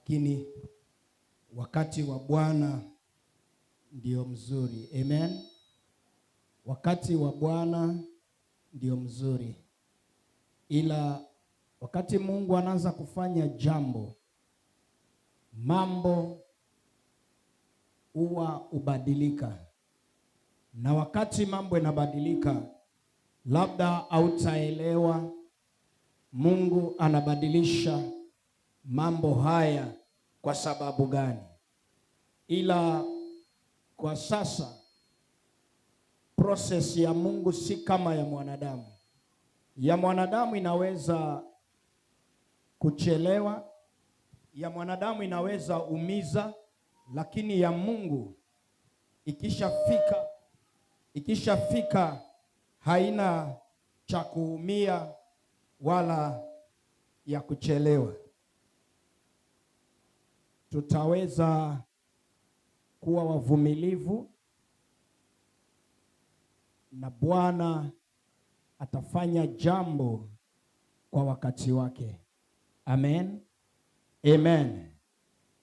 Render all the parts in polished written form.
lakini wakati wa Bwana ndio mzuri. Amen. Wakati wa Bwana ndio mzuri. Ila wakati Mungu anaanza kufanya jambo, mambo huwa hubadilika. Na wakati mambo yanabadilika, labda hautaelewa Mungu anabadilisha mambo haya kwa sababu gani. Ila kwa sasa process ya Mungu si kama ya mwanadamu. Ya mwanadamu inaweza kuchelewa, ya mwanadamu inaweza umiza, lakini ya Mungu ikishafika haina cha kuumia wala ya kuchelewa. Tutaweza kuwa wavumilivu na Bwana atafanya jambo kwa wakati wake. Amen. Amen.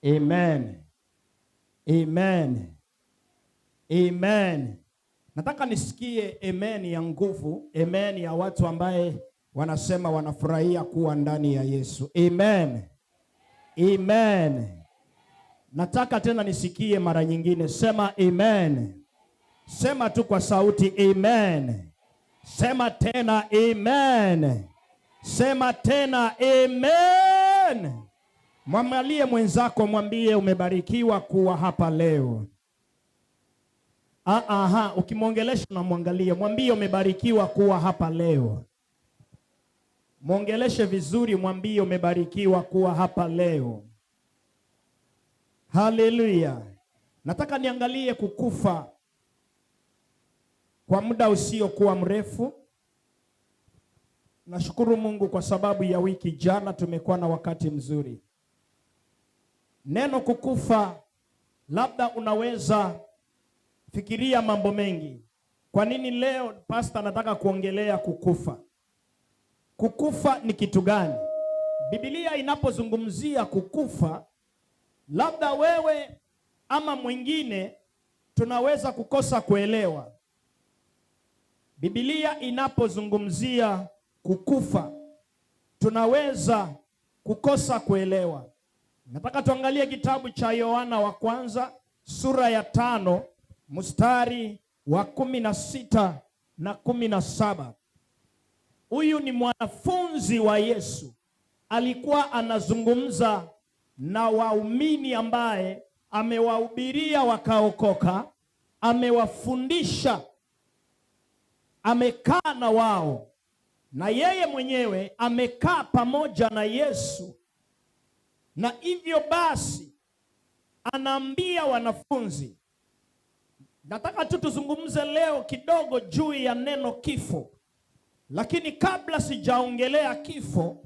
Amen. Amen. Amen. Nataka nisikie amen ya nguvu, amen ya watu ambaye wanasema wanafurahia kuwa ndani ya Yesu. Amen. Amen. Nataka tena nisikie mara nyingine, sema amen. Sema tu kwa sauti amen. Sema tena amen. Sema tena amen. Mwamalie mwenzako, mwambie umebarikiwa kuwa hapa leo. Ukimwongelesha na mwangalie, mwambie umebarikiwa kuwa hapa leo. Mwongeleshe vizuri, mwambie umebarikiwa kuwa hapa leo. Haleluya. Nataka niangalie kukufa kwa muda usiokuwa mrefu. Nashukuru Mungu kwa sababu ya wiki jana tumekuwa na wakati mzuri. Neno kukufa, labda unaweza fikiria mambo mengi. Kwa nini leo pastor nataka kuongelea kukufa? Kukufa ni kitu gani? Biblia inapozungumzia kukufa, labda wewe ama mwingine tunaweza kukosa kuelewa. Biblia inapozungumzia kukufa, tunaweza kukosa kuelewa. Nataka tuangalie kitabu cha Yohana wa kwanza sura ya 5 mstari wa 16 na 17. Huyu ni mwanafunzi wa Yesu. Alikuwa anazungumza na waumini ambaye amewahubiria wakaokoka, amewafundisha, amekaa na wao, na yeye mwenyewe amekaa pamoja na Yesu. Na hivyo basi anaambia wanafunzi, nataka tu tuzungumze leo kidogo juu ya neno kifo. Lakini kabla sijaongelea kifo,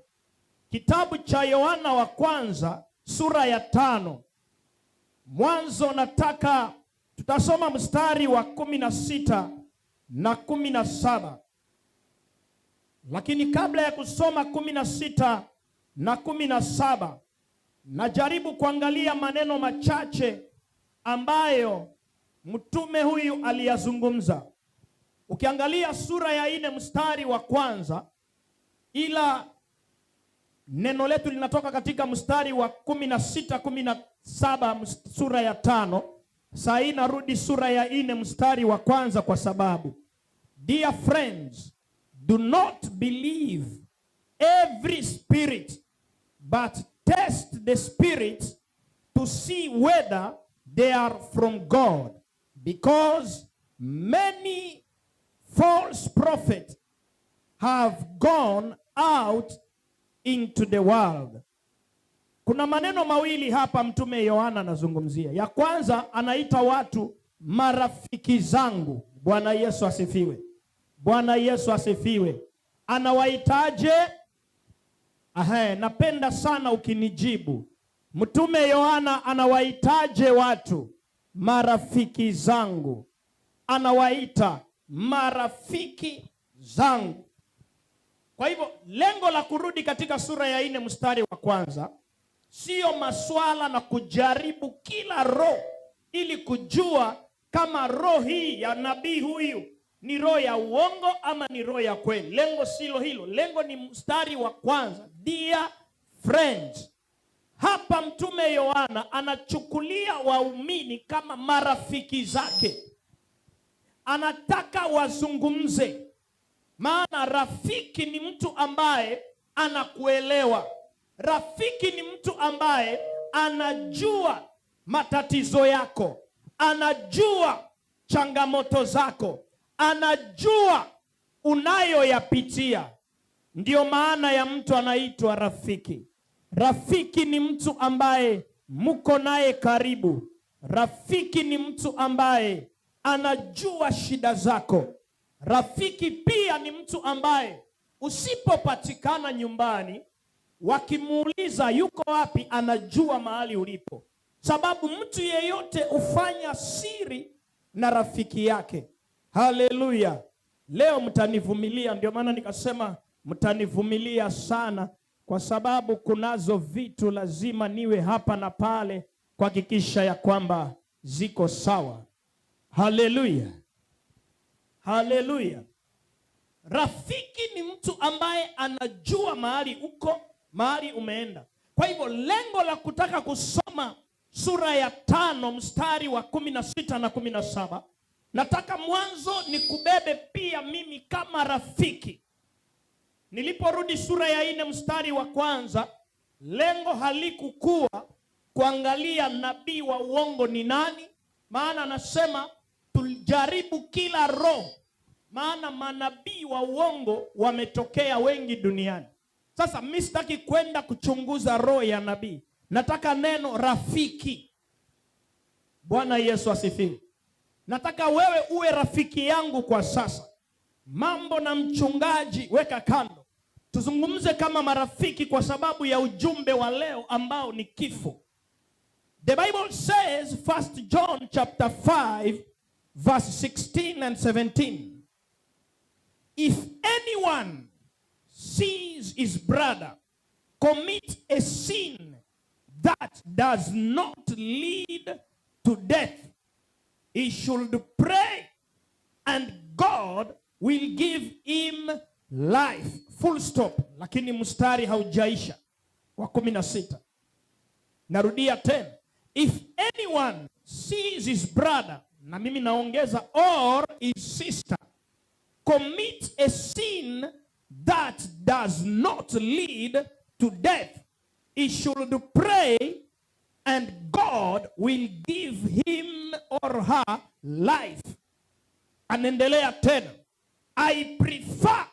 kitabu cha Yohana wa kwanza sura ya 5 mwanzo, nataka tutasoma mstari wa 16 na 17. Lakini kabla ya kusoma 16 na 17, najaribu kuangalia maneno machache ambayo mtume huyu aliyazungumza. Ukiangalia sura ya 4 mstari wa kwanza, ila neno letu linatoka katika mstari wa 16, 17 sura ya 5. Saa hii narudi sura ya 4 mstari wa kwanza kwa sababu, dear friends, do not believe every spirit, but test the spirits to see whether they are from God, because many false prophets have gone out into the world. Kuna maneno mawili hapa mtume Yohana anazungumzia. Ya kwanza, anaita watu marafiki zangu. Bwana Yesu asifiwe. Bwana Yesu asifiwe. Anawaitaje? Napenda sana ukinijibu. Mtume Yohana anawaitaje watu? Marafiki zangu. Anawaita marafiki zangu. Kwa hivyo lengo la kurudi katika sura ya 4 mstari wa kwanza, sio maswala na kujaribu kila roho ili kujua kama roho hii ya nabii huyu ni roho ya uongo ama ni roho ya kweli. Lengo silo hilo. Lengo ni mstari wa kwanza. Dear friends, hapa mtume Yohana anachukulia waumini kama marafiki zake. Anataka wazungumze. Maana rafiki ni mtu ambaye anakuelewa. Rafiki ni mtu ambaye anajua matatizo yako, anajua changamoto zako, anajua unayoyapitia. Ndio maana ya mtu anaitwa rafiki. Rafiki ni mtu ambaye mko naye karibu. Rafiki ni mtu ambaye anajua shida zako. Rafiki pia ni mtu ambaye usipopatikana nyumbani, wakimuuliza yuko wapi, anajua mahali ulipo. Sababu mtu yeyote hufanya siri na rafiki yake. Haleluya. Leo mtanivumilia, ndio maana nikasema mtanivumilia sana, kwa sababu kunazo vitu lazima niwe hapa na pale kuhakikisha ya kwamba ziko sawa. Haleluya. Haleluya. Rafiki ni mtu ambaye anajua mahali uko, mahali umeenda. Kwa hivyo lengo la kutaka kusoma sura ya 5 mstari wa 16 na 17, nataka mwanzo nikubebe pia mimi kama rafiki. Niliporudi sura ya 4 mstari wa kwanza, lengo halikukuwa kuangalia nabii wa uongo ni nani. Maana anasema tulijaribu kila roho. Maana manabii wa uongo wametokea wengi duniani. Sasa mimi sitaki kwenda kuchunguza roho ya nabii. Nataka neno rafiki. Bwana Yesu asifiwe. Nataka wewe uwe rafiki yangu kwa sasa. Mambo na mchungaji weka kando. Tuzungumze kama marafiki kwa sababu ya ujumbe wa leo ambao ni kifo. The Bible says 1 John chapter 5 verse 16 and 17. If anyone sees his brother commit a sin that does not lead to death, he should pray and God will give him life. Full stop. Lakini mstari haujaisha wa 16. Narudia tena. If anyone sees his brother, na mimi naongeza or his sister, commit a sin that does not lead to death, he should pray and God will give him or her life. Anaendelea tena. I refer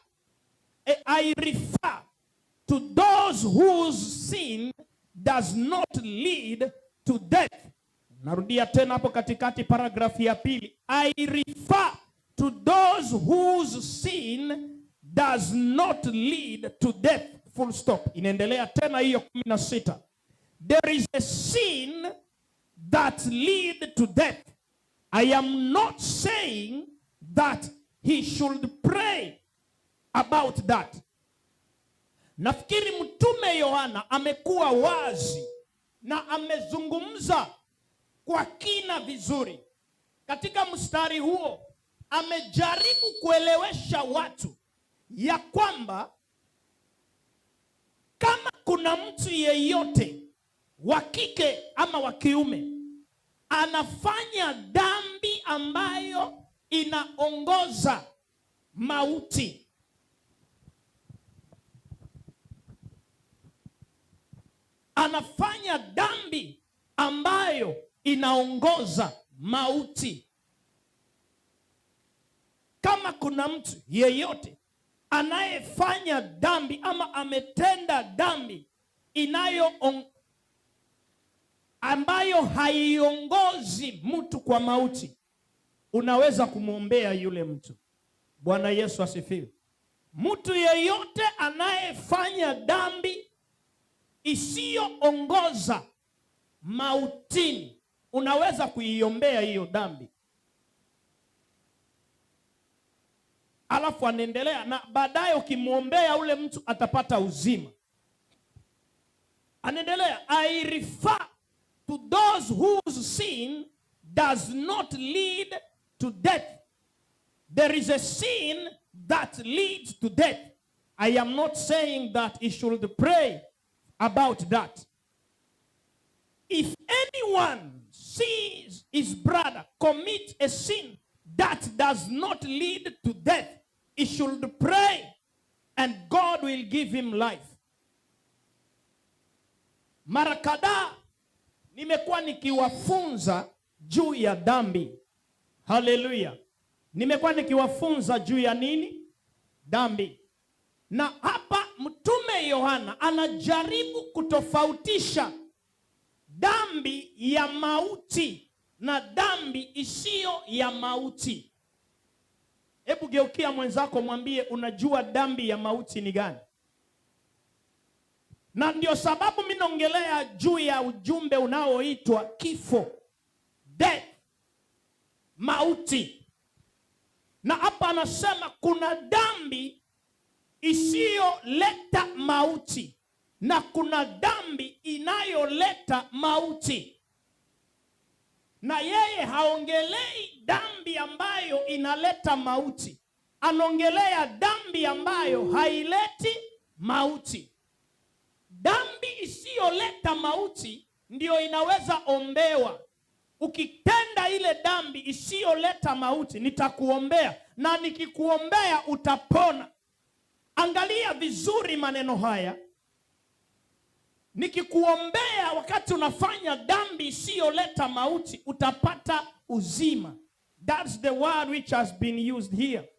to those whose sin does not lead to death. Narudia tena hapo katikati paragrafi ya pili. I refer to those whose sin does not lead to death. Full stop. Inaendelea tena hiyo 16. There is a sin that lead to death. I am not saying that he should pray about that. Nafikiri mtume Yohana amekuwa wazi na amezungumza kwa kina vizuri. Katika mstari huo amejaribu kuelewesha watu ya kwamba kama kuna mtu yeyote wa kike ama wa kiume anafanya dhambi ambayo inaongoza mauti, anafanya dhambi ambayo inaongoza mauti. Kama kuna mtu yeyote anayefanya dhambi ama ametenda dhambi ambayo haiongozi mtu kwa mauti, unaweza kumwombea yule mtu. Bwana Yesu asifiwe. Mtu yeyote anayefanya dhambi isiyoongoza mautini, unaweza kuiombea hiyo dhambi. Alafu anaendelea na baadaye ukimwombea ule mtu atapata uzima. Anaendelea, I refer to those whose sin does not lead to death. There is a sin that leads to death. I am not saying that he should pray about that. If anyone sees his brother commit a sin that does not lead to death, he should pray and God will give him life. Mara kadhaa nimekuwa nikiwafunza juu ya dhambi. Haleluya. Nimekuwa nikiwafunza juu ya nini? Dhambi. Na hapa Mtume Yohana anajaribu kutofautisha dhambi ya mauti na dhambi isiyo ya mauti. Hebu geukia mwenzako mwambie, unajua dhambi ya mauti ni gani? Na ndio sababu mimi naongelea juu ya ujumbe unaoitwa kifo, death, mauti. Na hapa anasema kuna dhambi isiyoleta mauti na kuna dhambi inayoleta mauti. Na yeye haongelei dhambi ambayo inaleta mauti, anaongelea dhambi ambayo haileti mauti. Dhambi isiyoleta mauti ndio inaweza ombewa. Ukitenda ile dhambi isiyoleta mauti, nitakuombea na nikikuombea utapona. Angalia vizuri maneno haya. Nikikuombea wakati unafanya dhambi isiyoleta mauti, utapata uzima. That's the word which has been used here.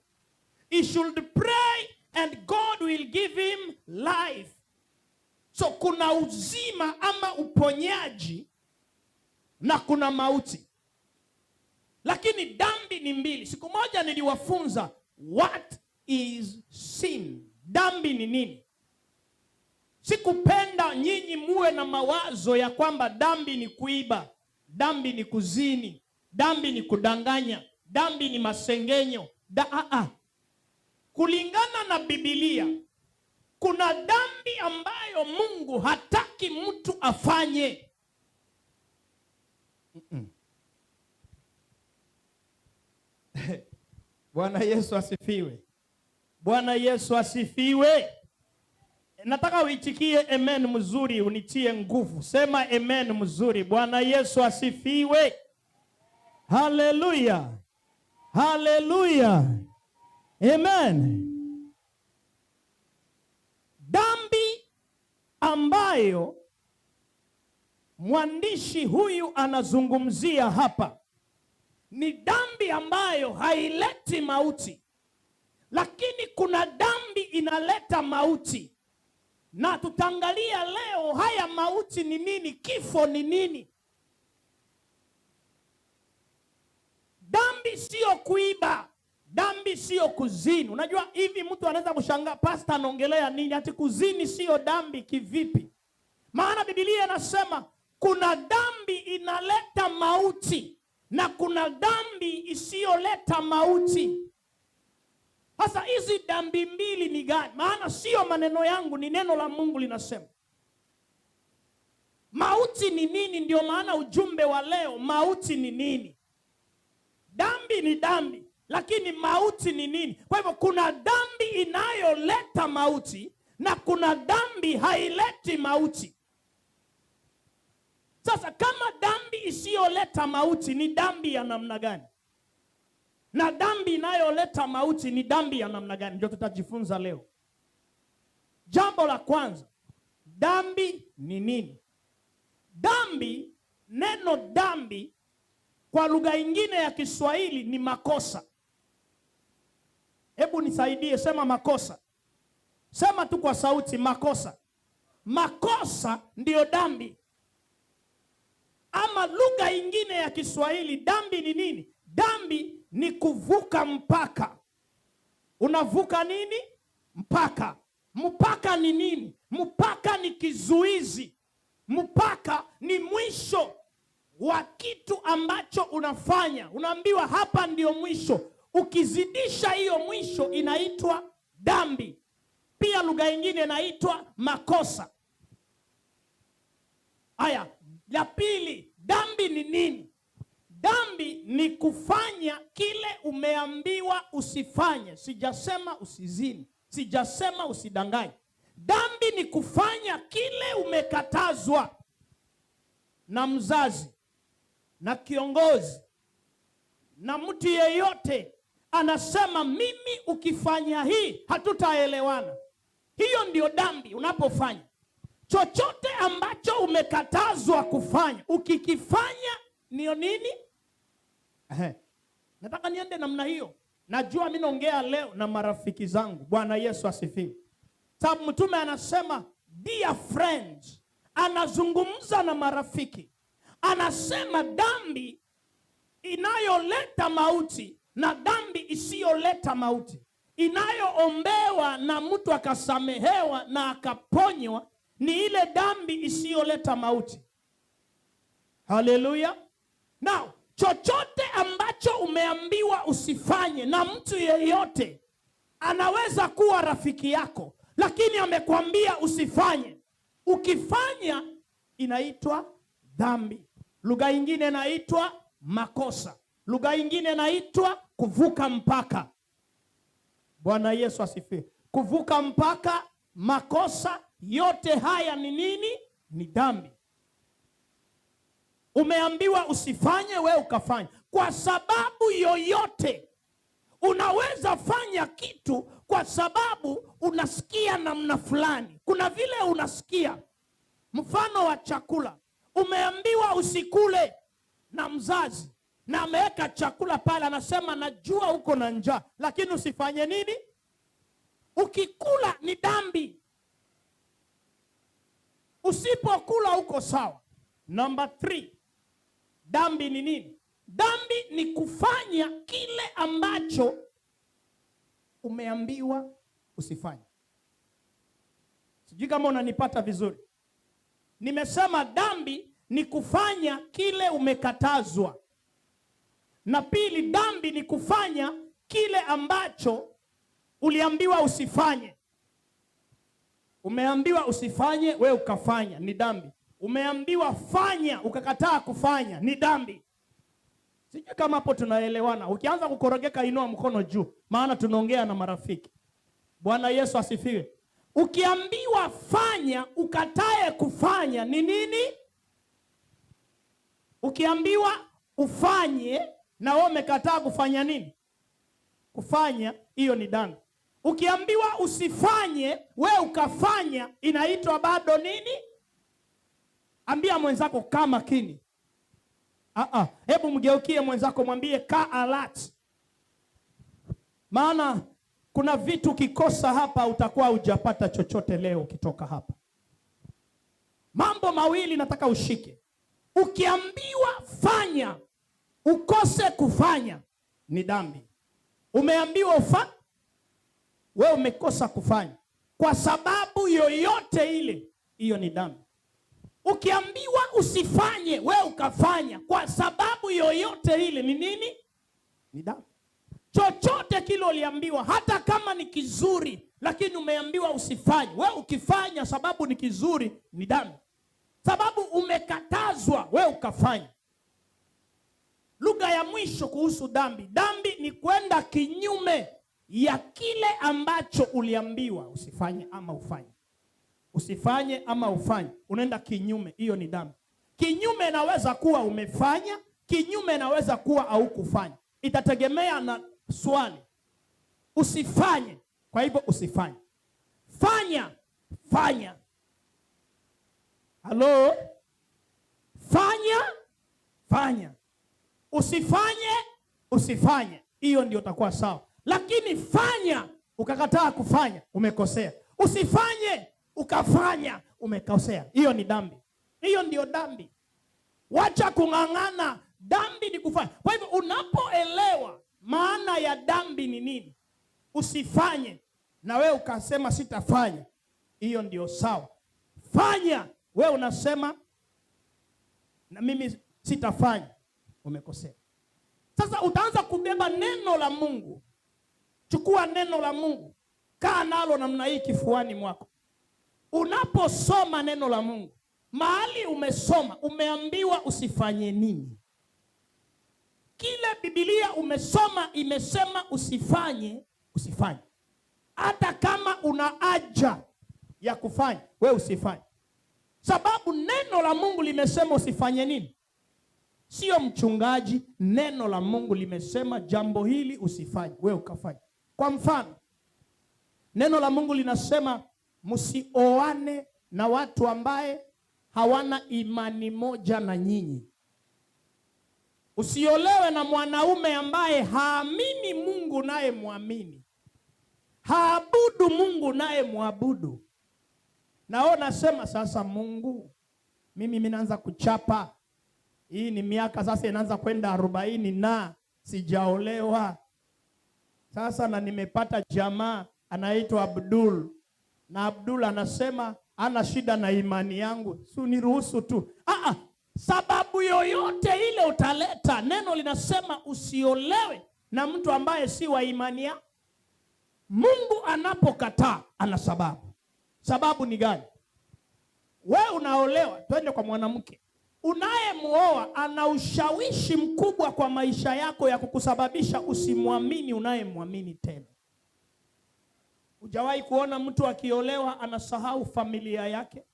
He should pray and God will give him life. So kuna uzima ama uponyaji na kuna mauti. Lakini dhambi ni mbili. Siku moja niliwafunza what is sin. Dhambi ni nini? Sikupenda nyinyi muwe na mawazo ya kwamba dhambi ni kuiba, dhambi ni kuzini, dhambi ni kudanganya, dhambi ni masengenyo. Kulingana na Biblia, kuna dhambi ambayo Mungu hataki mtu afanye. Bwana Yesu asifiwe. Bwana Yesu asifiwe. Nataka uitikie amen mzuri, unitie nguvu. Sema amen mzuri. Bwana Yesu asifiwe. Haleluya. Haleluya. Amen. Dhambi ambayo mwandishi huyu anazungumzia hapa ni dhambi ambayo haileti mauti. Lakini kuna dhambi inaleta mauti. Na tutaangalia leo haya mauti ni nini, kifo ni nini. Dhambi sio kuiba, dhambi sio kuzini. Unajua hivi mtu anaweza kushangaa, pastor anaongelea nini? Ati kuzini sio dhambi kivipi? Maana Biblia inasema kuna dhambi inaleta mauti na kuna dhambi isiyoleta mauti. Sasa hizi dhambi mbili ni gani? Maana sio maneno yangu, ni neno la Mungu linasema. Mauti ni nini? Ndio maana ujumbe wa leo, mauti ni nini? Dhambi ni dhambi, lakini mauti ni nini? Kwa hivyo kuna dhambi inayoleta mauti na kuna dhambi haileti mauti. Sasa kama dhambi isiyoleta mauti ni dhambi ya namna gani? Na dhambi inayoleta mauti ni dhambi ya namna gani? Ndio tutajifunza leo. Jambo la kwanza, dhambi ni nini? Dhambi, neno dhambi kwa lugha nyingine ya Kiswahili ni makosa. Hebu nisaidie, sema makosa. Sema tu kwa sauti, makosa. Makosa ndio dhambi. Ama lugha nyingine ya Kiswahili, dhambi ni nini? Dhambi ni kuvuka mpaka. Unavuka nini? Mpaka. Mpaka ni nini? Mpaka ni kizuizi. Mpaka ni mwisho wa kitu ambacho unafanya. Unaambiwa hapa ndio mwisho. Ukizidisha hiyo mwisho inaitwa dhambi. Pia lugha nyingine inaitwa makosa. Haya, la pili, dhambi ni nini? Dhambi ni kufanya kile umeambiwa usifanye. Sijasema usizini, sijasema usidanganye. Dhambi ni kufanya kile umekatazwa na mzazi, na kiongozi, na mtu yeyote anasema mimi ukifanya hii hatutaelewana. Hiyo ndio dhambi. Unapofanya chochote ambacho umekatazwa kufanya, ukikifanya niyo nini? Nataka niende namna hiyo. Najua mimi naongea leo na marafiki zangu. Bwana Yesu asifiwe. Sababu mtume anasema dear friends, anazungumza na marafiki. Anasema dhambi inayoleta mauti na dhambi isiyoleta mauti, inayoombewa na mtu akasamehewa na akaponywa, ni ile dhambi isiyoleta mauti. Haleluya. Now, chochote ambacho umeambiwa usifanye na mtu yeyote, anaweza kuwa rafiki yako, lakini amekwambia usifanye. Ukifanya inaitwa dhambi. Lugha nyingine inaitwa makosa. Lugha nyingine inaitwa kuvuka mpaka. Bwana Yesu asifiwe. Kuvuka mpaka, makosa, yote haya ni nini? Ni dhambi. Umeambiwa usifanye, wewe ukafanya. Kwa sababu yoyote, unaweza fanya kitu kwa sababu unasikia namna fulani. Kuna vile unasikia. Mfano wa chakula. Umeambiwa usikule na mzazi, na ameweka chakula pale, anasema najua uko na njaa, lakini usifanye nini? Ukikula ni dhambi. Usipokula uko sawa. Number 3. Dhambi ni nini? Dhambi ni kufanya kile ambacho umeambiwa usifanye. Sijui kama unanipata vizuri. Nimesema dhambi ni kufanya kile umekatazwa. Na pili, dhambi ni kufanya kile ambacho uliambiwa usifanye. Umeambiwa usifanye, wewe ukafanya, ni dhambi. Umeambiwa fanya, ukakataa kufanya, ni dhambi. Sijui kama hapo tunaelewana. Ukianza kukorogeka, inua mkono juu, maana tunaongea na marafiki. Bwana Yesu asifiwe. Ukiambiwa fanya, ukatae kufanya, ni nini? Ukiambiwa ufanye na wewe umekataa kufanya nini? Kufanya, hiyo ni dhambi. Ukiambiwa usifanye, wewe ukafanya, inaitwa bado nini? Ambia mwenzako kaa makini. Hebu mgeukie mwenzako, mwambie kaa alert. Maana kuna vitu kikosa hapa utakuwa hujapata chochote leo ukitoka hapa. Mambo mawili nataka ushike. Ukiambiwa fanya, ukose kufanya, ni dhambi. Umeambiwa wewe umekosa kufanya kwa sababu yoyote ile, hiyo ni dhambi. Ukiambiwa usifanye, wewe ukafanya kwa sababu yoyote ile, ni nini? Ni dhambi. Chochote kile uliambiwa, hata kama ni kizuri, lakini umeambiwa usifanye, wewe ukifanya sababu ni kizuri, ni dhambi. Sababu umekatazwa, wewe ukafanya. Lugha ya mwisho kuhusu dhambi. Dhambi ni kwenda kinyume ya kile ambacho uliambiwa usifanye ama ufanye. Usifanye ama ufanye, unaenda kinyume, hiyo ni dhambi. Kinyume inaweza kuwa umefanya, kinyume inaweza kuwa haukufanya. Itategemea na swali. Usifanye, kwa hivyo usifanye. Fanya, fanya. Halo? Fanya, fanya. Usifanye, usifanye. Hiyo ndio utakuwa sawa. Lakini fanya, ukakataa kufanya, umekosea. Usifanye, ukafanya, umekosea. Hiyo ni dhambi. Hiyo ndio dhambi. Wacha kung'ang'ana. Dhambi ni kufanya. Kwa hivyo unapoelewa maana ya dhambi ni nini, usifanye na wewe ukasema sitafanya, hiyo ndio sawa. Fanya, wewe unasema na mimi sitafanya, umekosea. Sasa utaanza kubeba neno la Mungu. Chukua neno la Mungu, kaa nalo namna hii kifuani mwako. Unaposoma neno la Mungu, mahali umesoma, umeambiwa usifanye nini. Kile Biblia umesoma imesema usifanye, usifanye. Hata kama una haja ya kufanya, we usifanye. Sababu neno la Mungu limesema usifanye nini? Sio mchungaji, neno la Mungu limesema jambo hili usifanye, we ukafanye. Kwa mfano, neno la Mungu linasema msioane na watu ambaye hawana imani moja na nyinyi. Usiolewe na mwanaume ambaye haamini Mungu naye muamini, haabudu Mungu naye muabudu. Nao nasema sasa, Mungu, mimi naanza kuchapa. Hii ni miaka sasa inaanza kwenda 40 na sijaolewa. Sasa na nimepata jamaa anaitwa Abdul. Na Abdul anasema ana shida na imani yangu. Si uniruhusu tu. Sababu yoyote ile utaleta, neno linasema usiolewe na mtu ambaye si wa imani ya. Mungu anapokataa ana sababu. Sababu ni gani? Wewe unaolewa, twende kwa mwanamke. Unayemuoa ana ushawishi mkubwa kwa maisha yako ya kukusababisha usimwamini unayemwamini tena. Hujawahi kuona mtu akiolewa anasahau familia yake?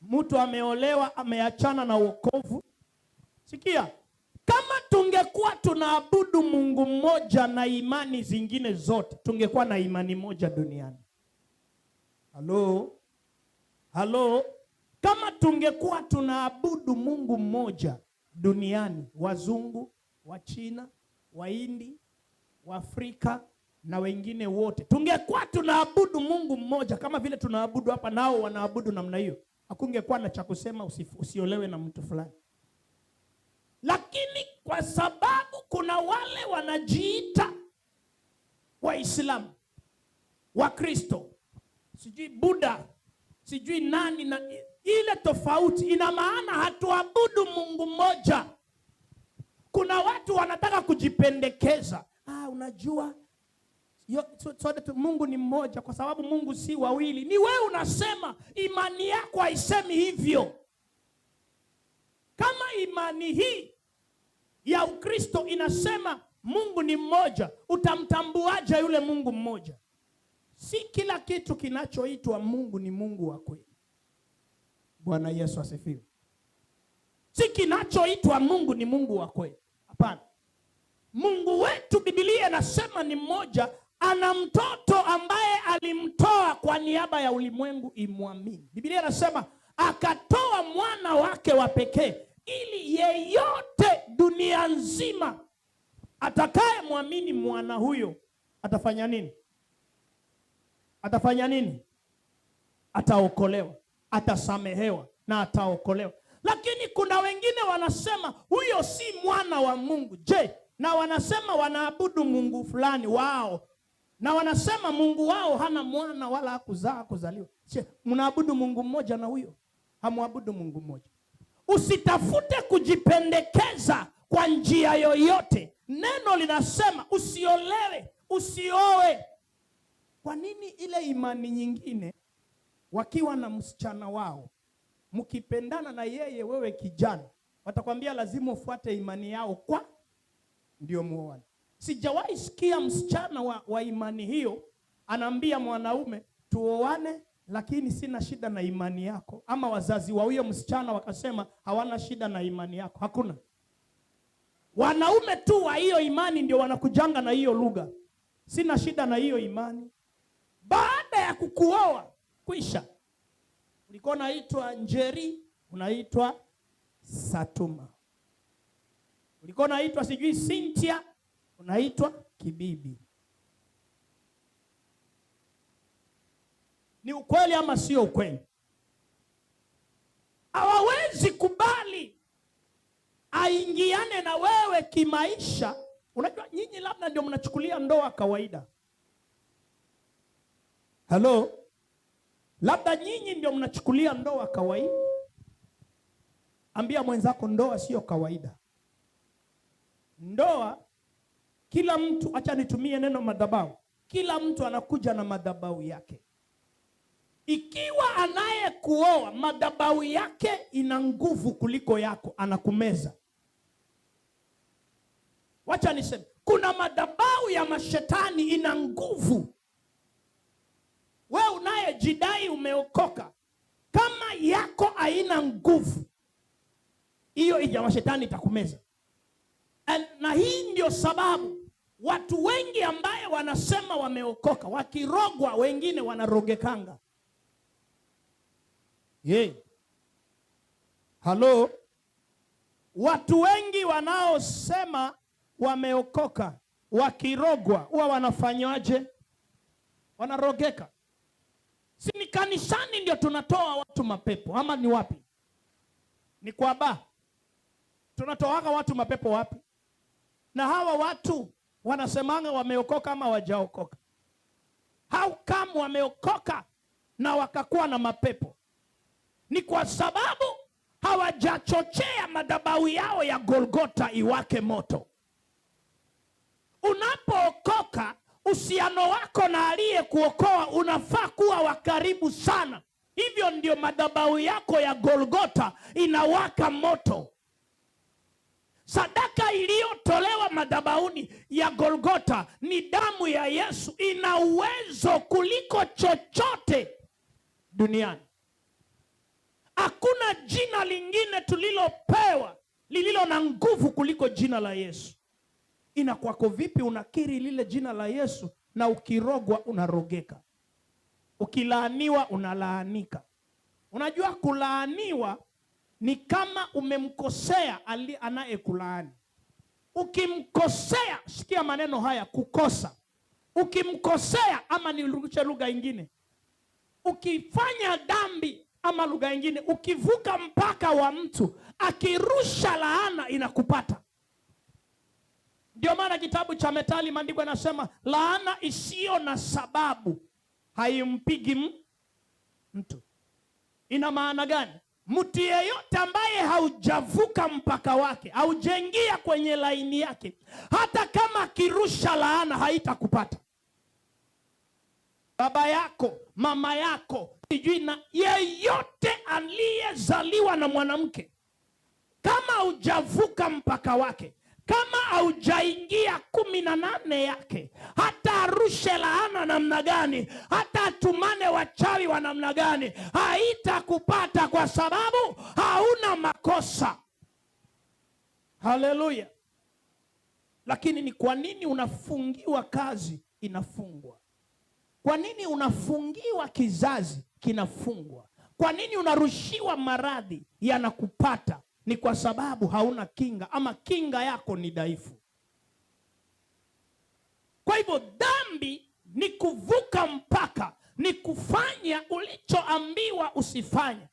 Mtu ameolewa ameachana na wokovu. Sikia, kama tungekuwa tunaabudu Mungu mmoja na imani zingine zote, tungekuwa na imani moja duniani. Halo? Kama tungekuwa tunaabudu Mungu mmoja duniani, wazungu, wa China, Wahindi, Waafrika na wengine wote, tungekuwa tunaabudu Mungu mmoja kama vile tunaabudu hapa, nao wanaabudu namna hiyo, hakungekuwa na cha kusema usiolewe na mtu fulani. Lakini kwa sababu kuna wale wanajiita Waislamu, Wakristo, sijui Buddha, sijui nani, na ile tofauti ina maana hatuabudu Mungu mmoja. Kuna watu wanataka kujipendekeza. Unajua sote Mungu ni mmoja kwa sababu Mungu si wawili. Ni wewe unasema, imani yako haisemi hivyo. Kama imani hii ya Ukristo inasema Mungu ni mmoja, utamtambuaje yule Mungu mmoja? Si kila kitu kinachoitwa Mungu ni Mungu wa kweli. Bwana Yesu asifiwe. Si kinachoitwa Mungu ni Mungu wa kweli. Hapana. Mungu wetu Biblia inasema ni mmoja, ana mtoto ambaye alimtoa kwa niaba ya ulimwengu imwamini. Biblia inasema akatoa mwana wake wa pekee ili yeyote dunia nzima atakaye muamini mwana huyo atafanya nini? Atafanya nini? Ataokolewa, atasamehewa na ataokolewa. Lakini kuna wengine wanasema huyo si mwana wa Mungu. Je, na wanasema wanaabudu Mungu fulani wao, na wanasema Mungu wao hana mwana wala hakuzaa kuzaliwa. Je, mnaabudu Mungu mmoja na huyo? Hamuabudu Mungu mmoja. Usitafute kujipendekeza kwa njia yoyote. Neno linasema usiolewe, usioe. Kwa nini ile imani nyingine wakiwa na msichana wao, mkipendana na yeye, wewe kijana, watakwambia lazima ufuate imani yao kwa ndio muoane? Sijawahi sikia msichana wa imani hiyo anaambia mwanaume tuoane, lakini sina shida na imani yako. Ama wazazi wa huyo msichana wakasema hawana shida na imani yako. Hakuna. Wanaume tu wa hiyo imani ndio wanakujanga na hiyo lugha, sina shida na hiyo imani. Baada ya kukuoa kuisha, ulikuwa unaitwa Njeri, unaitwa Satuma. Ulikuwa unaitwa sijui Cynthia, unaitwa Kibibi. Ni ukweli ama sio ukweli? Hawawezi kubali aingiane na wewe kimaisha. Unajua nyinyi labda ndio mnachukulia ndoa kawaida. Halo? Labda nyinyi ndio mnachukulia ndoa kawaida. Ambia mwenzako ndoa sio kawaida. Ndoa, kila mtu, acha nitumie neno madhabahu, kila mtu anakuja na madhabahu yake. Ikiwa anayekuoa madhabahu yake ina nguvu kuliko yako, anakumeza. Wacha niseme, kuna madhabahu ya mashetani ina nguvu. Wewe unayejidai umeokoka, kama yako haina nguvu, hiyo ya mashetani itakumeza. Na hii ndio sababu watu wengi ambaye wanasema wameokoka, wakirogwa wengine wanarogekanga. Halo? Watu wengi wanaosema wameokoka, wakirogwa huwa wanafanywaje? Wanarogeka. Si ni kanisani ndio tunatoa watu mapepo, ama ni wapi? Ni kwa baa tunatoa watu mapepo wapi? Na hawa watu wanasemanga wameokoka ama wajaokoka? How come wameokoka na wakakuwa na mapepo? Ni kwa sababu hawajachochea madhabahu yao ya Golgotha iwake moto. Unapookoka, uhusiano wako na aliyekuokoa unafaa kuwa wa karibu sana. Hivyo ndio madhabahu yako ya Golgotha inawaka moto. Sadaka iliyotolewa madhabahuni ya Golgotha ni damu ya Yesu. Ina uwezo kuliko chochote duniani. Hakuna jina lingine tulilopewa lililo na nguvu kuliko jina la Yesu. Inakwako vipi unakiri lile jina la Yesu na ukirogwa unarogeka? Ukilaaniwa unalaanika. Unajua kulaaniwa ni kama umemkosea anayekulaani. Ukimkosea, sikia maneno haya, kukosa. Ukimkosea, ama nirudishe lugha ingine, ukifanya dhambi, ama lugha ingine, ukivuka mpaka wa mtu, akirusha laana inakupata. Ndio maana kitabu cha Methali maandiko yanasema laana isiyo na sababu haimpigi mtu. Ina maana gani? Mtu yeyote ambaye haujavuka mpaka wake, haujaingia kwenye laini yake, hata kama kirusha laana haitakupata. Baba yako, mama yako, sijui na yeyote aliyezaliwa na mwanamke, kama haujavuka mpaka wake, kama haujaingia 18 yake, hata arushe laana namna gani, hata atumane wachawi wa namna gani, haitakupata kwa sababu hauna makosa. Haleluya. Lakini ni kwa nini unafungiwa kazi inafungwa? Kwa nini unafungiwa kizazi kinafungwa? Kwa nini unarushiwa maradhi yanakupata? Ni kwa sababu hauna kinga, ama kinga yako ni dhaifu. Kwa hivyo dhambi ni kuvuka mpaka, ni kufanya ulichoambiwa usifanye,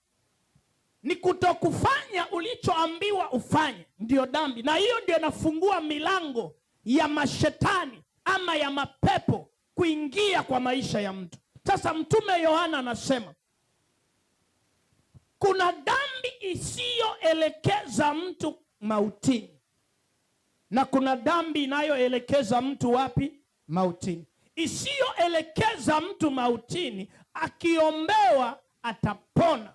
ni kutokufanya ulichoambiwa ufanye, ndio dhambi. Na hiyo ndio inafungua milango ya mashetani ama ya mapepo kuingia kwa maisha ya mtu. Sasa Mtume Yohana anasema kuna dhambi isiyoelekeza mtu mautini, na kuna dhambi inayoelekeza mtu wapi? Mautini. Isiyoelekeza mtu mautini, akiombewa atapona.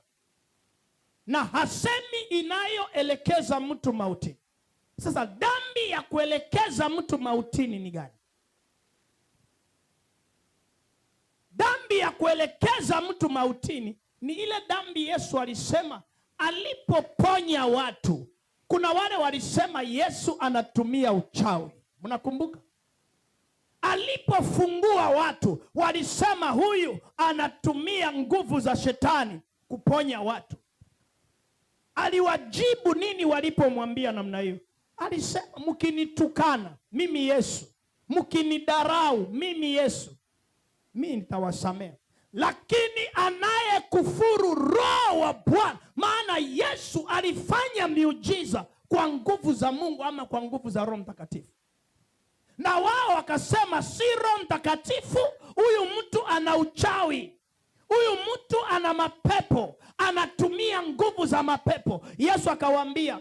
Na hasemi inayoelekeza mtu mautini. Sasa dhambi ya kuelekeza mtu mautini ni gani? Dhambi ya kuelekeza mtu mautini ni ile dhambi Yesu alisema alipoponya watu. Kuna wale walisema Yesu anatumia uchawi. Mnakumbuka? Alipofungua watu walisema huyu anatumia nguvu za shetani kuponya watu. Aliwajibu nini walipomwambia namna hiyo? Alisema mkinitukana mimi Yesu, mkinidarau mimi Yesu, mimi nitawasamea. Lakini anayekufuru Roho wa Bwana, maana Yesu alifanya miujiza kwa nguvu za Mungu ama kwa nguvu za Roho Mtakatifu. Na wao wakasema si Roho Mtakatifu, huyu mtu ana uchawi, huyu mtu ana mapepo, anatumia nguvu za mapepo. Yesu akawaambia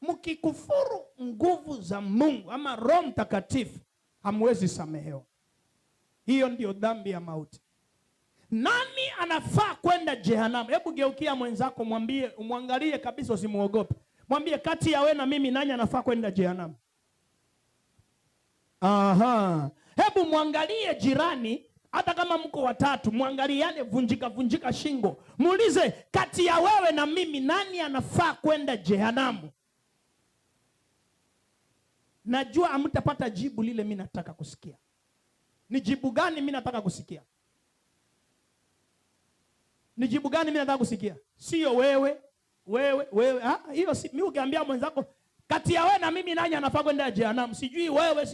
mkikufuru nguvu za Mungu ama Roho Mtakatifu hamwezi samehewa. Hiyo ndio dhambi ya mauti. nani anafaa kwenda jehanamu? Hebu geukia mwenzako, mwambie, umwangalie kabisa, usimuogope. Mwambie, kati ya wewe na mimi nani anafaa kwenda jehanamu? Aha. Hebu mwangalie jirani, hata kama mko watatu, mwangaliane vunjika shingo. Muulize, kati ya wewe na mimi nani anafaa kwenda jehanamu? Najua hamtapata jibu lile mimi nataka kusikia. Ni jibu gani mimi nataka kusikia? Ni jibu gani mimi nataka kusikia? Sio wewe. Hiyo si mimi. Ukiambia mwenzako kati ya wewe na mimi nani anafaa kwenda jehanamu, sijui wewe.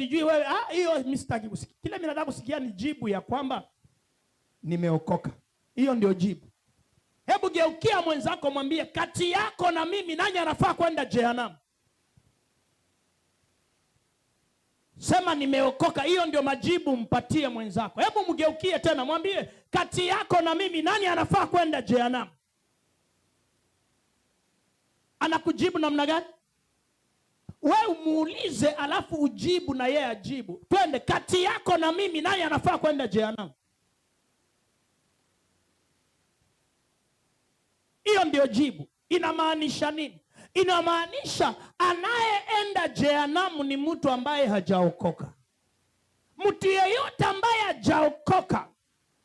Hiyo mimi sitaki kusikia. Kile mimi nataka kusikia ni jibu ya kwamba nimeokoka. Hiyo ndio jibu. Hebu geukia mwenzako, mwambie, kati yako na mimi nani anafaa kwenda jehanamu? Sema nimeokoka. Hiyo ndio majibu mpatie mwenzako. Hebu mgeukie tena, mwambie, kati yako na mimi nani anafaa kwenda jehanamu? Anakujibu namna gani? Wewe umuulize alafu ujibu na yeye ajibu. Twende, kati yako na mimi nani anafaa kwenda jehanamu? Hiyo ndio jibu. Inamaanisha nini? Inamaanisha anayeenda jehanamu ni mtu ambaye hajaokoka. Mtu yeyote ambaye hajaokoka,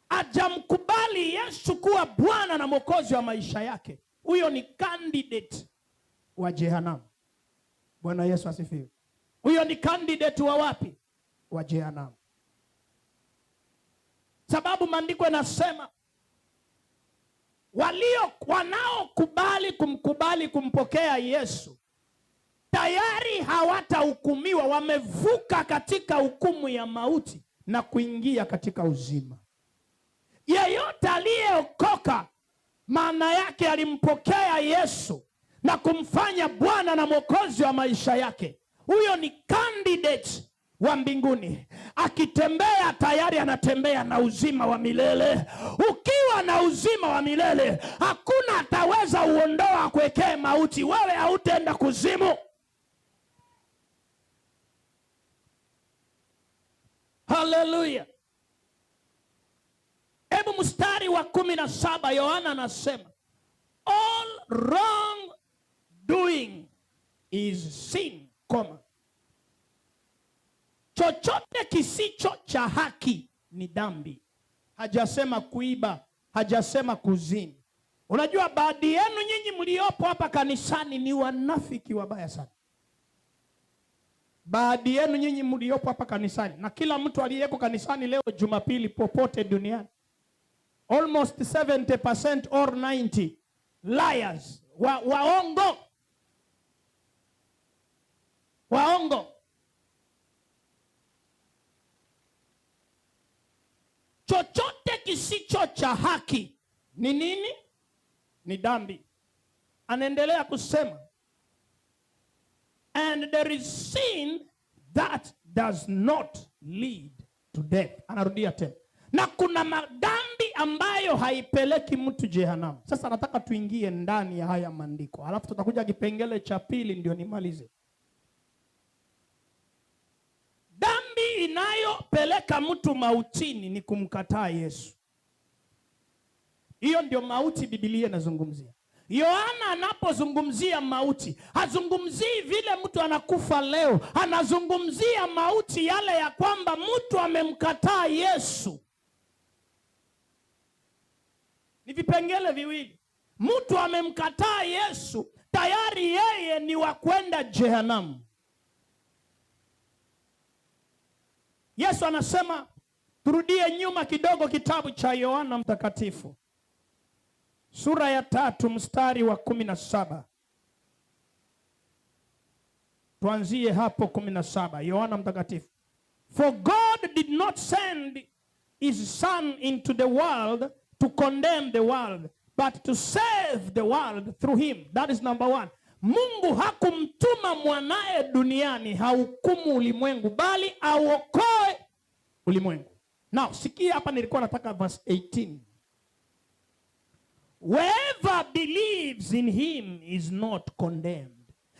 hajamkubali Yesu kuwa Bwana na Mwokozi wa maisha yake, huyo ni candidate wa jehanamu. Bwana Yesu asifiwe. Huyo ni candidate wa wapi? Wa jehanamu. Sababu maandiko yanasema wanaokubali kumpokea Yesu tayari hawatahukumiwa, wamevuka katika hukumu ya mauti na kuingia katika uzima. Yeyote aliyeokoka, maana yake alimpokea Yesu na kumfanya Bwana na Mwokozi wa maisha yake. Huyo ni candidate wa mbinguni. Akitembea tayari anatembea na uzima wa milele. Ukiwa na uzima wa milele, hakuna ataweza uondoa kuwekea mauti. Wewe hautaenda kuzimu. Haleluya. Hebu mstari wa 17, Yohana anasema, all wrong doing is sin, chochote kisicho cha haki ni dhambi. Hajasema kuiba, hajasema kuzini. Unajua baadhi yenu nyinyi mliopo hapa kanisani ni wanafiki wabaya sana. Baadhi yenu nyinyi mliopo hapa kanisani, na kila mtu aliyeko kanisani leo Jumapili popote duniani, almost 70% or 90 liars, waongo. Chochote kisicho cha haki ni nini? Ni dhambi. Anaendelea kusema, and there is sin that does not lead to death. Anarudia tena, na kuna madhambi ambayo haipeleki mtu jehanamu. Sasa nataka tuingie ndani ya haya maandiko, alafu tutakuja kipengele cha pili ndio nimalize. Dhambi inayopeleka mtu mautini ni kumkataa Yesu. Hiyo ndio mauti Biblia inazungumzia. Yohana anapozungumzia mauti, hazungumzii vile mtu anakufa leo. Anazungumzia mauti yale ya kwamba mtu amemkataa Yesu. Ni vipengele viwili. Mtu amemkataa Yesu, tayari yeye ni wa kwenda jehanamu. Yesu anasema, turudie nyuma kidogo, kitabu cha Yohana Mtakatifu sura ya 3 mstari wa 17. Tuanzie hapo 17. Yohana Mtakatifu. For God did not send his son into the world to condemn the world, but to save the world through him. That is number 1. Mungu hakumtuma mwanae duniani hahukumu ulimwengu, bali auokoe ulimwengu. Now, sikia hapa, nilikuwa nataka verse 18. Whoever believes in him is not condemned.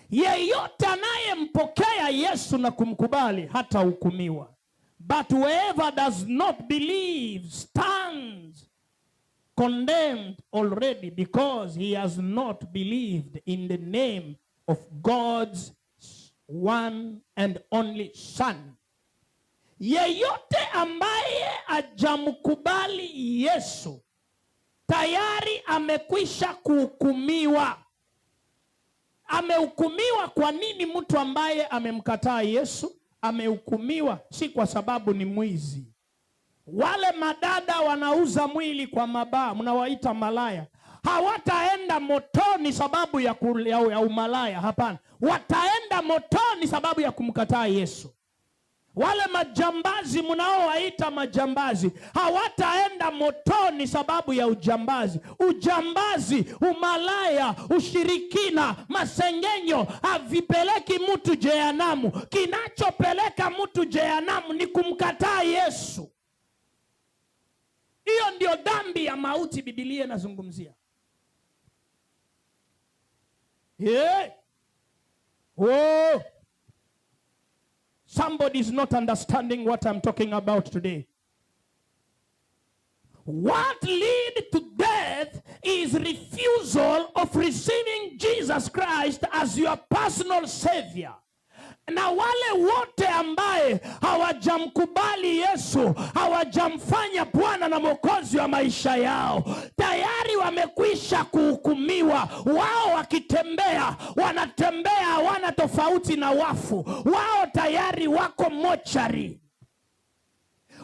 Yeyote anayempokea Yesu na kumkubali hata hukumiwa. But whoever does not believe stands condemned already because he has not believed in the name of God's one and only Son. Yeyote ambaye hajamkubali Yesu tayari amekwisha kuhukumiwa. Amehukumiwa. Kwa nini? Mtu ambaye amemkataa Yesu amehukumiwa si kwa sababu ni mwizi. Wale madada wanauza mwili kwa mabaa, mnawaita malaya, hawataenda motoni sababu ya umalaya. Hapana, wataenda motoni sababu ya kumkataa Yesu. Wale majambazi mnaowaita majambazi hawataenda motoni sababu ya ujambazi. Ujambazi, umalaya, ushirikina, masengenyo havipeleki mtu jehanamu. Kinachopeleka mtu jehanamu ni kumkataa Yesu. Hiyo ndio dhambi ya mauti Biblia inazungumzia. Oh. Somebody is not understanding what I'm talking about today. What leads to death is refusal of receiving Jesus Christ as your personal Savior. Na wale wote ambaye hawajamkubali Yesu, hawajamfanya Bwana na Mwokozi wa maisha yao, tayari wamekwisha kuhukumiwa. Wao wakitembea, wanatembea hawana tofauti na wafu. Wao tayari wako mochari.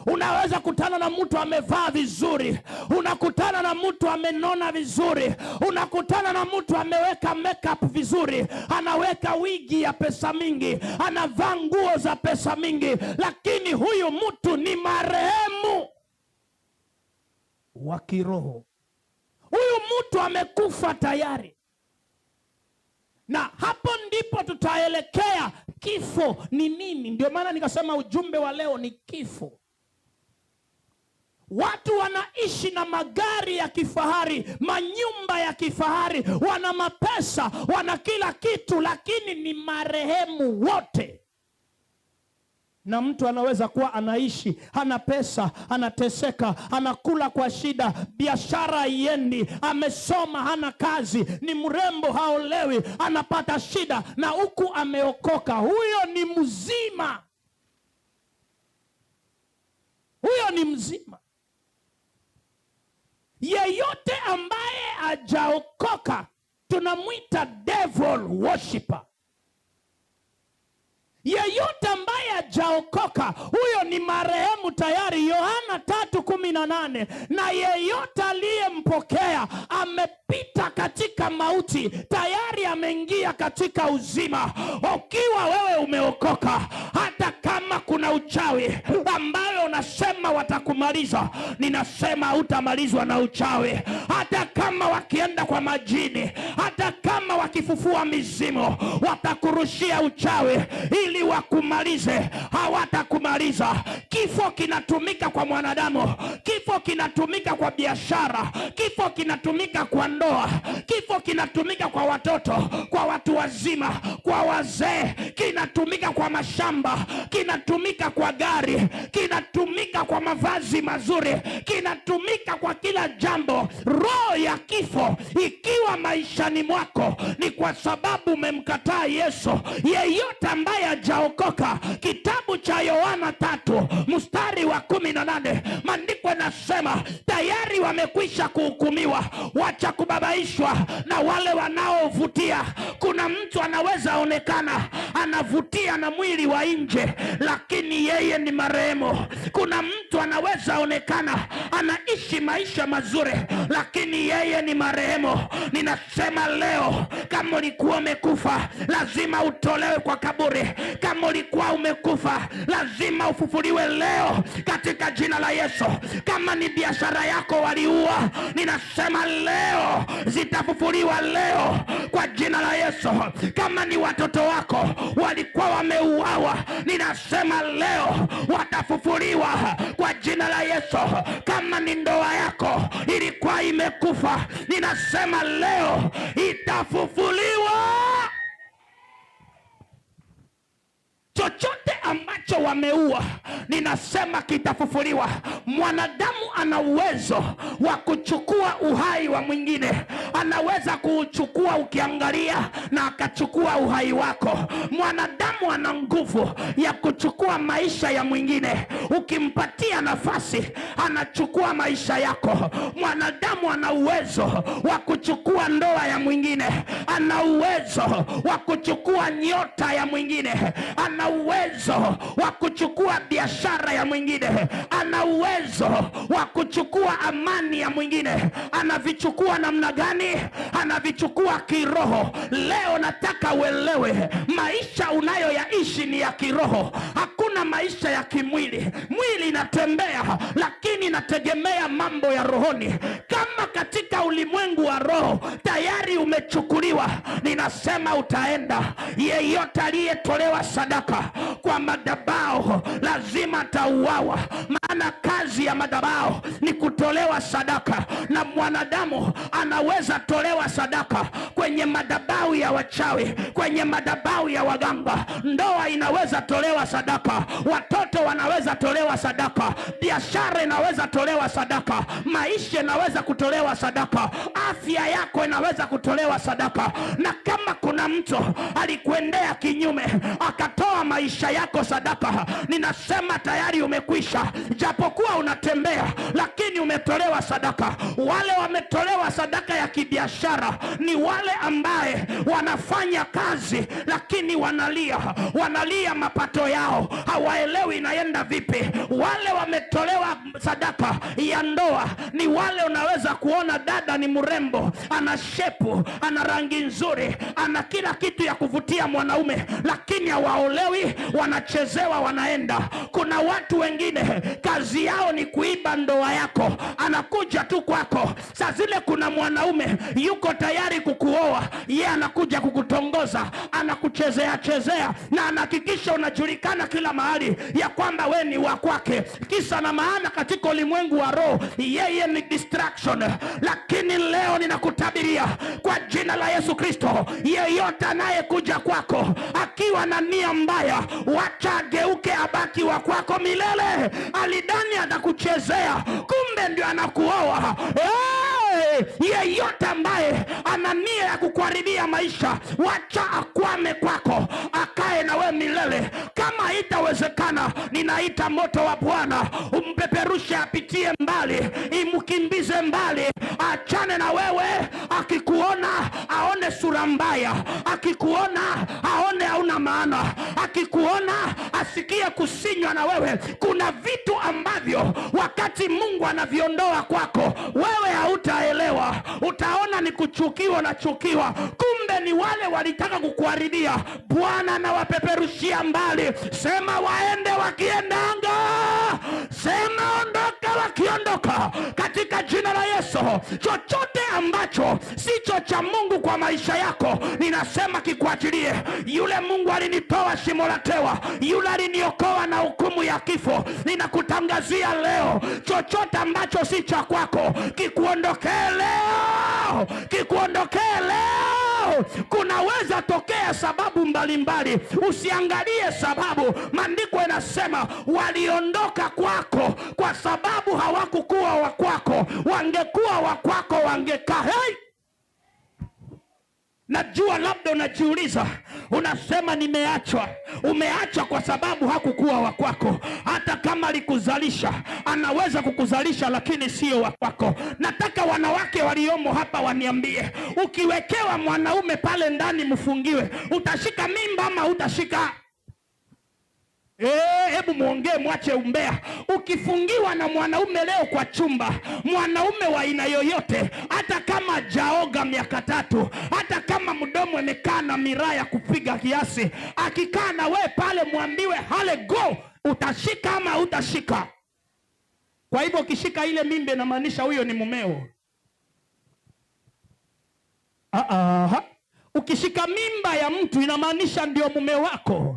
Unaweza kutana na mtu amevaa vizuri, unakutana na mtu amenona vizuri, unakutana na mtu ameweka makeup vizuri, anaweka wigi ya pesa mingi, anavaa nguo za pesa mingi, lakini huyu mtu ni marehemu wa kiroho. Huyu mtu amekufa tayari. Na hapo ndipo tutaelekea kifo ni nini. Ndio maana nikasema ujumbe wa leo ni kifo. Watu wanaishi na magari ya kifahari, manyumba ya kifahari, wana mapesa, wana kila kitu, lakini ni marehemu wote. Na mtu anaweza kuwa anaishi, hana pesa, anateseka, anakula kwa shida, biashara haiendi, amesoma, hana kazi, ni mrembo, haolewi, anapata shida, na huku ameokoka. Huyo ni mzima. Huyo ni mzima. Yeyote ambaye hajaokoka tunamwita devil worshiper. Yeyote ambaye hajaokoka huyo ni marehemu tayari. Yohana 3:18, na yeyote aliyempokea amepita katika mauti, tayari ameingia katika uzima. Ukiwa wewe umeokoka, hata kama kuna uchawi ambayo unasema watakumaliza, ninasema hutamalizwa na uchawi. Hata kama wakienda kwa majini, hata kama wakifufua mizimu, watakurushia uchawi ili wakumalize, hawatakumaliza. Kifo kinatumika kwa mwanadamu, kifo kinatumika kwa biashara, kifo kinatumika kwa ndoa, kifo kinatumika kwa watoto, kwa watu wazima, kwa wazee, kinatumika kwa mashamba, kinatumika kwa gari, kinatumika kwa mavazi mazuri, kinatumika kwa kila jambo. Roho ya kifo ikiwa maishani mwako ni kwa sababu umemkataa Yesu. Yeyote ambaye hajaokoka, kitabu cha Yohana 3:18, maandiko yanasema tayari wamekwisha kuhukumiwa. Wacha kubabaishwa na wale wanaovutia. Kuna mtu anaweza onekana anavutia na mwili wa nje, lakini yeye ni marehemu. Kuna mtu anaweza onekana anaishi maisha mazuri, lakini yeye ni marehemu. Ninasema leo, kama ulikuwa umekufa, lazima utolewe kwa kaburi. Kama ulikuwa umekufa, lazima ufufuliwe leo katika jina la Yesu. Kama ni biashara yako waliua, ninasema leo zitafufuliwa leo kwa jina la Yesu. Kama ni watoto wako walikuwa wameuawa, ninasema leo watafufuliwa kwa jina la Yesu. Kama ni ndoa yako ilikuwa imekufa, ninasema leo itafufuliwa. Chochote ambacho wameua ninasema kitafufuliwa. Mwanadamu ana uwezo wa kuchukua uhai wa mwingine. Anaweza kuuchukua ukiangalia na akachukua uhai wako. Mwanadamu ana nguvu ya kuchukua maisha ya mwingine. Ukimpatia nafasi, anachukua maisha yako. Mwanadamu ana uwezo wa kuchukua ndoa ya mwingine. Ana uwezo wa kuchukua nyota ya mwingine. Ana uwezo wa kuchukua biashara ya mwingine. Ana uwezo wa kuchukua amani ya mwingine. Anavichukua namna gani? Anavichukua kiroho. Leo nataka uelewe, maisha unayoyaishi ni ya kiroho. Hakuna maisha ya kimwili. Mwili inatembea, lakini inategemea mambo ya rohoni. Kama katika ulimwengu wa roho tayari umechukuliwa, ninasema utaenda. Yeyote aliyetolewa sadaka kwa madhabahu lazima atauawa, maana kazi ya madhabahu ni kutolewa sadaka. Na mwanadamu anaweza tolewa sadaka kwenye madhabahu ya wachawi, kwenye madhabahu ya waganga. Ndoa inaweza tolewa sadaka, watoto wanaweza tolewa sadaka, biashara inaweza tolewa sadaka, maisha inaweza kutolewa sadaka, afya yako inaweza kutolewa sadaka. Na kama kuna mtu alikuendea kinyume akatoa maisha yako sadaka, ninasema tayari umekwisha. Japokuwa unatembea, lakini umetolewa sadaka. Wale wametolewa sadaka ya kibiashara ni wale ambaye wanafanya kazi, lakini wanalia mapato yao, hawaelewi inaenda vipi. Wale wametolewa sadaka ya ndoa ni wale unaweza kuona dada ni mrembo, ana shepu, ana rangi nzuri, ana kila kitu ya kuvutia mwanaume, lakini hawaolewi, wanachezewa, wanaenda. Kuna watu wengine kazi yao ni kuiba ndoa yako. Anakuja tu kwako, saa zile kuna mwanaume yuko tayari kukuoa, yeye anakuja kukutongoza, anakuchezea na anahakikisha unajulikana kila mahali ya kwamba we ni wa kwake. Kisa na maana katika ulimwengu wa roho yeye ni distraction. Lakini leo ninakutabiria kwa jina la Yesu Kristo, yeyote anayekuja kwako akiwa na nia mbaya, wacha ageuke abaki wa kwako milele. Alidani atakuchezea, kumbe ndio anakuoa. Yeyote ambaye ana nia ya kukuharibia maisha, wacha akwame kwako, akae na we milele. Kama itawezekana, ninaita moto wa Bwana umpeperushe, apitie mbali, imukimbize mbali, achane na wewe. Akikuona aone sura mbaya, akikuona aone hauna maana, akikuona asikie kusinywa na wewe. Kuna vitu ambavyo wakati Mungu anaviondoa kwako, wewe hautaelewa. Utaona ni kuchukiwa na chukiwa, kumbe ni wale walitaka kukuharibia. Bwana anawapeperushia mbali. Sema waende wakiendanga, sema ondoka wakiondoka, katika jina la Yesu. Chochote ambacho sicho cha Mungu kwa maisha yako, ninasema kikuachilie. Yule Mungu alinitoa shimo la tewa, yule aliniokoa na hukumu ya kifo, ninakutangazia leo, chochote ambacho si cha kwako kikuondokee leo, kikuondokee leo. Kunaweza tokea sababu mbalimbali, usiangalie sababu. Maandiko yanasema waliondoka kwako kwa sababu hawakukuwa wa kwako. Wangekuwa wa kwako wangekaa. Najua labda unajiuliza, unasema nimeachwa. Umeachwa kwa sababu hakukuwa wa kwako. Hata kama alikuzalisha, anaweza kukuzalisha lakini sio wa kwako. Nataka wanawake waliomo hapa waniambie, ukiwekewa mwanaume pale ndani mfungiwe, utashika mimba ama utashika? Hebu muongee, mwache umbea. Ukifungiwa na mwanaume leo kwa chumba, mwanaume wa aina yoyote, hata kama jaoga miaka 3, hata kama mdomo amekaa na miraa ya kupiga kiasi, akikaa na we pale mwambiwe hale go, utashika ama utashika? Kwa hivyo ukishika ile mimba inamaanisha huyo ni mumeo. Ukishika mimba ya mtu inamaanisha ndio mume wako.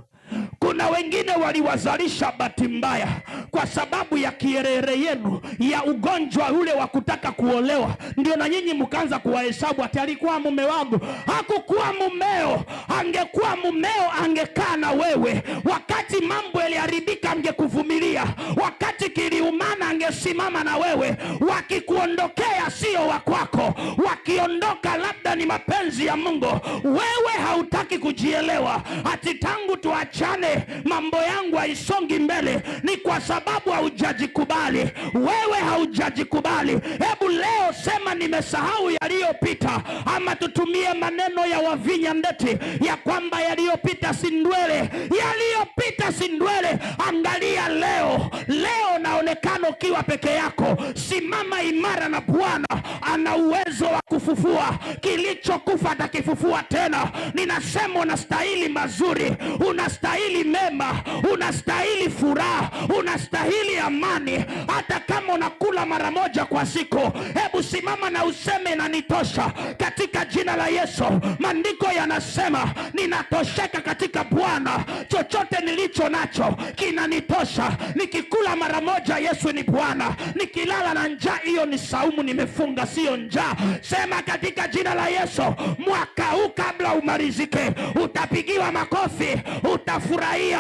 Kuna wengine waliwazalisha bahati mbaya kwa sababu ya kiherehere yenu ya ugonjwa ule wa kutaka kuolewa, ndio na nyinyi mkaanza kuwahesabu ati alikuwa mume wangu. Hakukuwa mumeo. Angekuwa mumeo angekaa na wewe. Wakati mambo yaliharibika angekuvumilia. Wakati kiliumana angesimama na wewe. Wakikuondokea sio wa kwako, wakiondoka labda ni mapenzi ya Mungu. Wewe hautaki kujielewa ati tangu tuachane mambo yangu haisongi mbele. Ni kwa sababu haujajikubali. Wewe haujajikubali. Hebu leo sema nimesahau yaliyopita, ama tutumie maneno ya Wavinya Ndeti ya kwamba yaliyopita si ndwele. Yaliyopita si ndwele. Angalia leo. Leo naonekana ukiwa peke yako. Simama imara na Bwana ana uwezo wa kufufua kilichokufa, atakifufua tena. Ninasema unastahili mazuri, unastahili mema, unastahili furaha, unastahili amani. Hata kama unakula mara moja kwa siku, hebu simama na useme inanitosha katika jina la Yesu. Maandiko yanasema ninatosheka katika Bwana, chochote nilicho nacho kinanitosha. Nikikula mara moja Yesu ni Bwana, nikilala na njaa hiyo ni saumu, nimefunga sio njaa. Sema katika jina la Yesu, mwaka huu kabla umalizike utapigiwa makofi, utafurahia,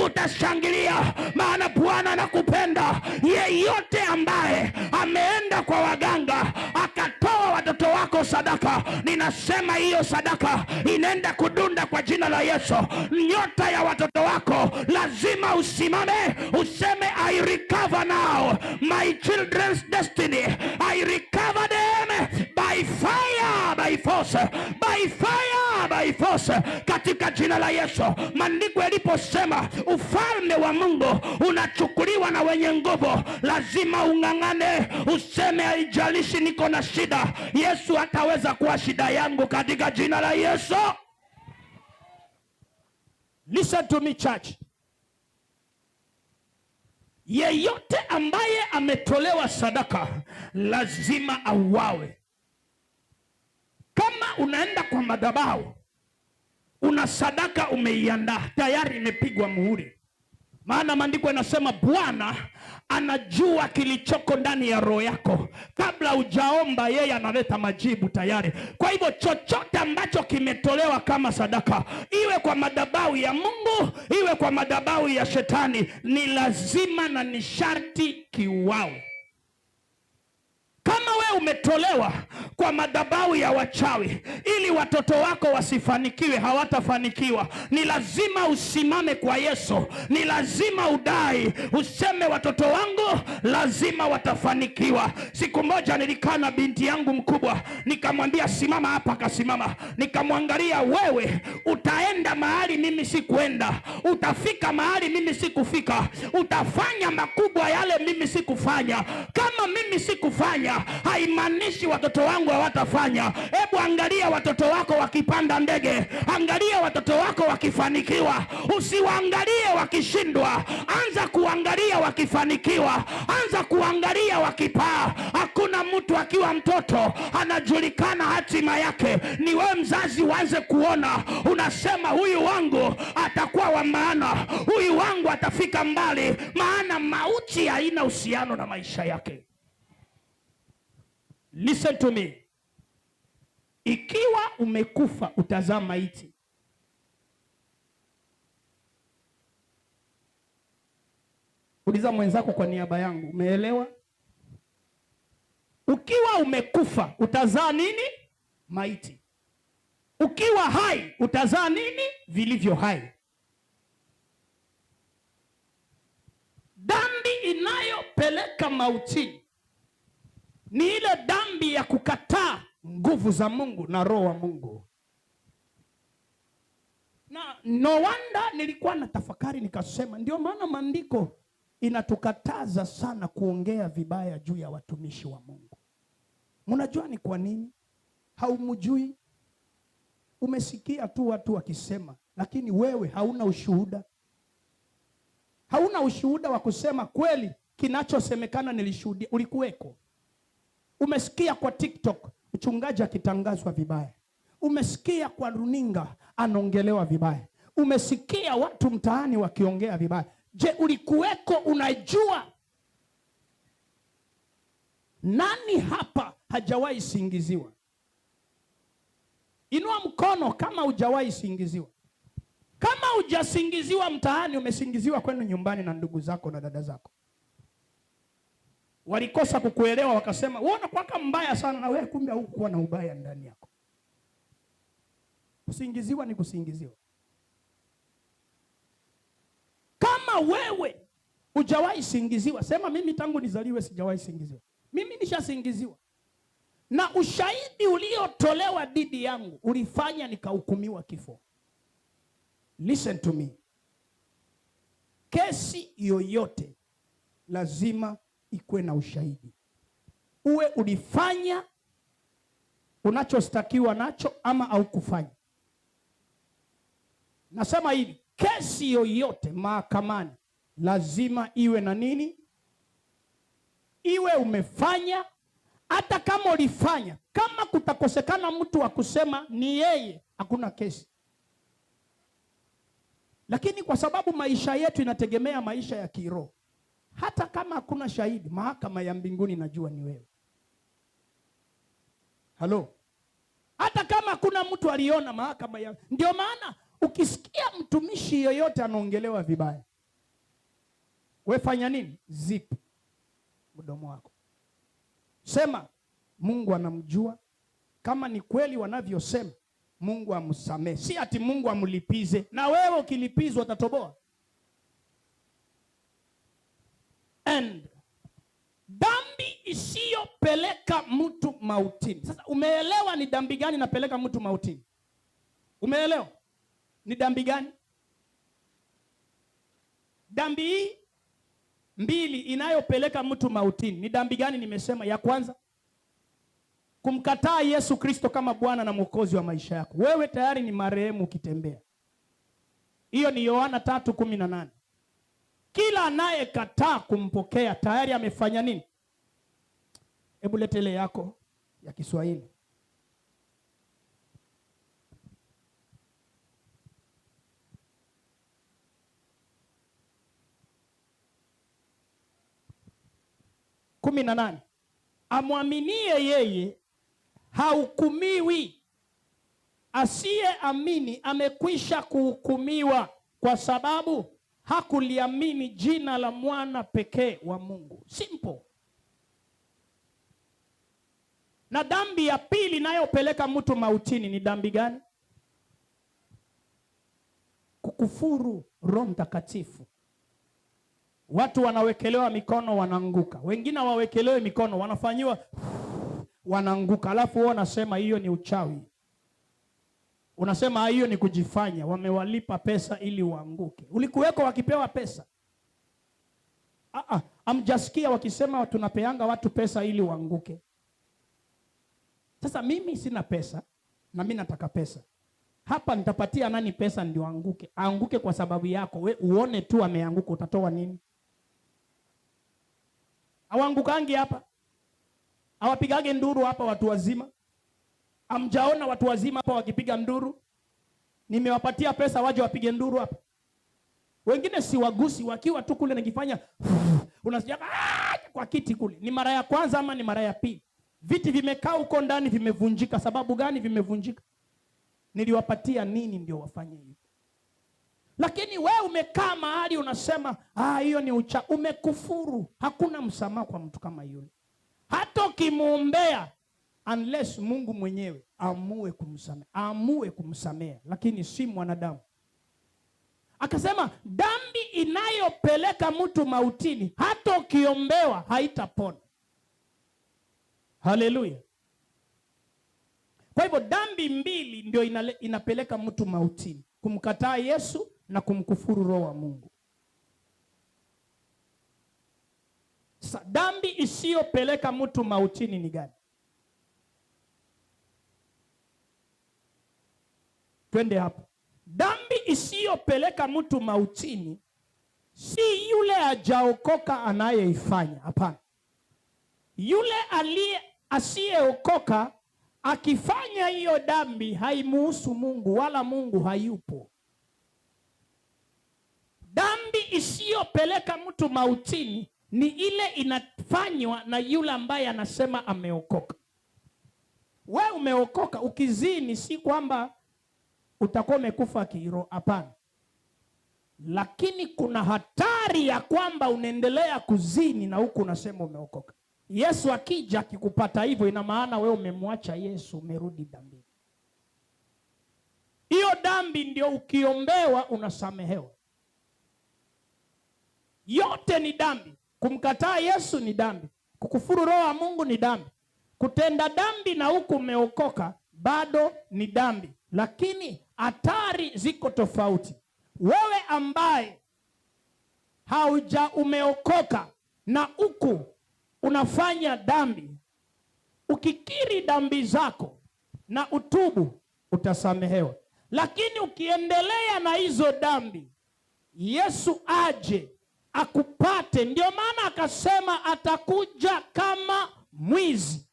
utashangilia, maana Bwana anakupenda. Yeyote ambaye ameenda kwa waganga akatoa watoto wako sadaka, ninasema hiyo sadaka inaenda kudunda kwa jina la Yesu. Nyota ya watoto wako lazima usimame useme I recover now my children's destiny. I recover them by fire, by force, by fire, by force, katika jina la Yesu. Maandiko yaliposema ufalme wa Mungu unachukuliwa na wenye nguvu, lazima ung'ang'ane useme haijalishi niko na shida, Yesu ataweza kuwa shida yangu katika jina la Yesu. Listen to me church. Yeyote ambaye ametolewa sadaka lazima auawe. Kama unaenda kwa madhabahu una sadaka umeiandaa tayari, imepigwa muhuri. Maana maandiko yanasema Bwana anajua kilichoko ndani ya roho yako. Kabla hujaomba yeye analeta majibu tayari. Kwa hivyo chochote ambacho kimetolewa kama sadaka, iwe kwa madhabahu ya Mungu, iwe kwa madhabahu ya shetani, ni lazima na ni sharti kiuawe. Kama we umetolewa kwa madhabahu ya wachawi ili watoto wako wasifanikiwe, hawatafanikiwa, ni lazima usimame kwa Yesu. Ni lazima udai useme watoto wangu lazima watafanikiwa. Siku moja nilikaa na binti yangu mkubwa, nikamwambia simama hapa, akasimama. Nikamwangalia, wewe utaenda mahali mimi sikuenda, utafika mahali mimi sikufika, utafanya makubwa yale mimi sikufanya. Kama mimi sikufanya haimaanishi watoto wangu hawatafanya. Hebu angalia watoto wako wakipanda ndege, angalia watoto wako wakifanikiwa, usiwaangalie wakishindwa. Anza kuangalia wakifanikiwa, anza kuangalia wakipaa. Hakuna mtu akiwa mtoto anajulikana hatima yake. Ni wewe mzazi uanze kuona, unasema huyu wangu atakuwa wa maana, huyu wangu atafika mbali, maana mauti haina uhusiano na maisha yake. Listen to me. Ikiwa umekufa utazaa maiti. Uliza mwenzako kwa niaba yangu, umeelewa? Ukiwa umekufa utazaa nini? Maiti. Ukiwa hai utazaa nini? Vilivyo hai. Dhambi inayopeleka mautini ni ile dhambi ya kukataa nguvu za Mungu na roho wa Mungu. Na no wonder nilikuwa na tafakari nikasema, ndio maana maandiko inatukataza sana kuongea vibaya juu ya watumishi wa Mungu. Mnajua ni kwa nini? Haumjui. Umesikia tu watu wakisema, lakini wewe hauna ushuhuda. Hauna ushuhuda wa kusema kweli kinachosemekana nilishuhudia. Ulikuweko. Umesikia kwa TikTok mchungaji akitangazwa vibaya. Umesikia kwa runinga anaongelewa vibaya. umesikia watu mtaani wakiongea vibaya. Je, ulikuweko? Unajua nani hapa hajawahi singiziwa? Inua mkono kama hujawahi singiziwa. Kama hujasingiziwa mtaani, umesingiziwa kwenu nyumbani na ndugu zako na dada zako. Walikosa kukuelewa, wakasema wewe unakuwa mbaya sana, na wewe kumbe haukuwa na ubaya ndani yako. Kusingiziwa ni kusingiziwa. Kama wewe hujawahi singiziwa, sema mimi tangu nizaliwe sijawahi singiziwa. Mimi nishasingiziwa. Na ushahidi uliotolewa dhidi yangu ulifanya nikahukumiwa kifo. Listen to me. Kesi yoyote lazima ikuwe na ushahidi. Uwe ulifanya unachostakiwa nacho ama haukufanya. Nasema hivi, kesi yoyote mahakamani lazima iwe na nini? Iwe umefanya. Hata kama ulifanya, kama kutakosekana mtu wa kusema ni yeye, hakuna kesi. Lakini kwa sababu maisha yetu inategemea maisha ya kiroho, hata kama hakuna shahidi, mahakama ya mbinguni najua ni wewe. Halo? Hata kama hakuna mtu aliona, mahakama ya... Ndio maana ukisikia mtumishi yoyote anaongelewa vibaya, wewe fanya nini? Zip mdomo wako. Sema Mungu anamjua. Kama ni kweli wanavyosema, Mungu amsamehe. Si ati Mungu amlipize. Na wewe ukilipizwa utatoboa. And dhambi isiyopeleka mtu mautini. Sasa umeelewa ni dhambi gani inapeleka mtu mautini? Umeelewa? Ni dhambi gani? Dhambi hii mbili inayopeleka mtu mautini ni dhambi gani? Nimesema ya kwanza, kumkataa Yesu Kristo kama Bwana na Mwokozi wa maisha yako. Wewe tayari ni marehemu ukitembea. Hiyo ni Yohana 3:18. Kila anayekataa kumpokea tayari amefanya nini? Hebu lete ile yako ya Kiswahili. Kumi na nane. Amwaminie yeye hahukumiwi. Asiyeamini amekwisha kuhukumiwa kwa sababu hakuliamini jina la mwana pekee wa Mungu. Simple. Na dhambi ya pili inayopeleka mtu mautini ni dhambi gani? Kukufuru Roho Mtakatifu. Watu wanawekelewa mikono wanaanguka. Wengine hawawekelewi mikono, wanafanyiwa wanaanguka. Alafu wao wanasema hiyo ni uchawi. Unasema hiyo ni kujifanya, wamewalipa pesa ili waanguke. Ulikuweko wakipewa pesa? Amjasikia wakisema tunapeanga watu pesa ili waanguke. Sasa mimi sina pesa na mimi nataka pesa. Hapa nitapatia nani pesa ndio aanguke? Aanguke kwa sababu yako. We uone tu ameanguka, utatoa nini? Hawaangukangi hapa. Hawapigage nduru hapa watu wazima. Amjaona watu wazima hapa wakipiga nduru? Nimewapatia pesa waje wapige nduru hapa. Wengine si wagusi, wakiwa tu kule nikifanya unasikia kwa kiti kule. Ni mara ya kwanza ama ni mara ya pili? Viti vimekaa huko ndani vimevunjika. Sababu gani vimevunjika? Niliwapatia nini ndio wafanye hivyo? Lakini wewe umekaa mahali unasema hiyo ni umekufuru. Hakuna msamaha kwa mtu kama yule. Hata ukimuombea, unless Mungu mwenyewe amue kumsamea, lakini si mwanadamu. Akasema dhambi inayopeleka mtu mautini hata ukiombewa haitapona. Haleluya. Kwa hivyo dhambi mbili ndio inapeleka mtu mautini: kumkataa Yesu na kumkufuru Roho wa Mungu. Sasa dhambi isiyopeleka mtu mautini ni gani? Twende hapo. Dhambi isiyopeleka mtu mautini si yule hajaokoka anayeifanya. Hapana. Yule asiyeokoka akifanya hiyo dhambi haimuhusu Mungu, wala Mungu hayupo. Yule asiyeokoka akifanya hiyo dhambi haimuhusu Mungu, wala Mungu hayupo. Lakini wewe umekaa mahali unasema hiyo ni uchawi. Umekufuru Roho Mtakatifu. isiyopeleka mtu mautini ni ile inafanywa na yule ambaye anasema ameokoka. We umeokoka, ukizini si kwamba utakuwa umekufa kiroho, hapana. Lakini kuna hatari ya kwamba unaendelea kuzini na huku unasema umeokoka. Yesu akija akikupata hivyo, ina maana wewe umemwacha Yesu, umerudi dhambi. Hiyo dhambi ndio ukiombewa unasamehewa. Yote ni dhambi. Kumkataa Yesu ni dhambi. Kukufuru roho wa Mungu ni dhambi. Kutenda dhambi na huku umeokoka bado ni dhambi. Lakini hatari ziko tofauti. Wewe ambaye umeokoka na huku unafanya dhambi, ukikiri dhambi zako na utubu utasamehewa. Lakini ukiendelea na hizo dhambi, Yesu aje akupate. Ndio maana akasema atakuja kama mwizi.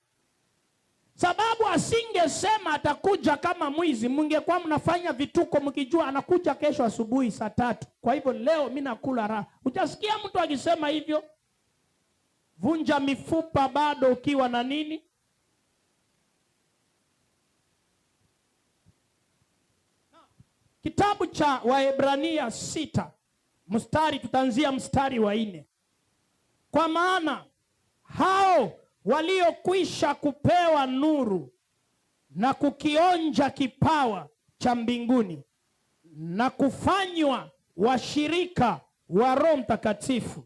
Sababu asingesema atakuja kama mwizi, mngekuwa mnafanya vituko mkijua anakuja kesho asubuhi saa 3. Kwa hivyo leo mimi nakula raha. Utasikia mtu akisema hivyo, vunja mifupa bado ukiwa na nini? Kitabu cha Waebrania 6 tutaanzia mstari wa 4. Kwa maana hao waliokwisha kupewa nuru na kukionja kipawa cha mbinguni na kufanywa washirika wa Roho Mtakatifu.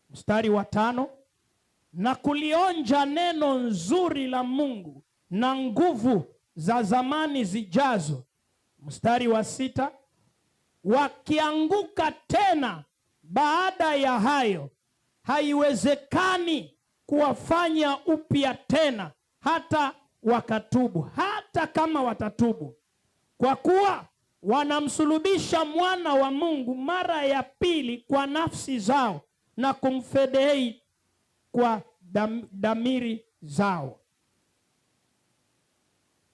Mstari wa 5, na kulionja neno nzuri la Mungu na nguvu za zamani zijazo. Mstari wa 6, wakianguka tena baada ya hayo, haiwezekani kuwafanya upya tena hata wakatubu, hata kama watatubu, kwa kuwa wanamsulubisha mwana wa Mungu mara ya pili kwa nafsi zao na kumfedhehesha kwa dhamiri zao.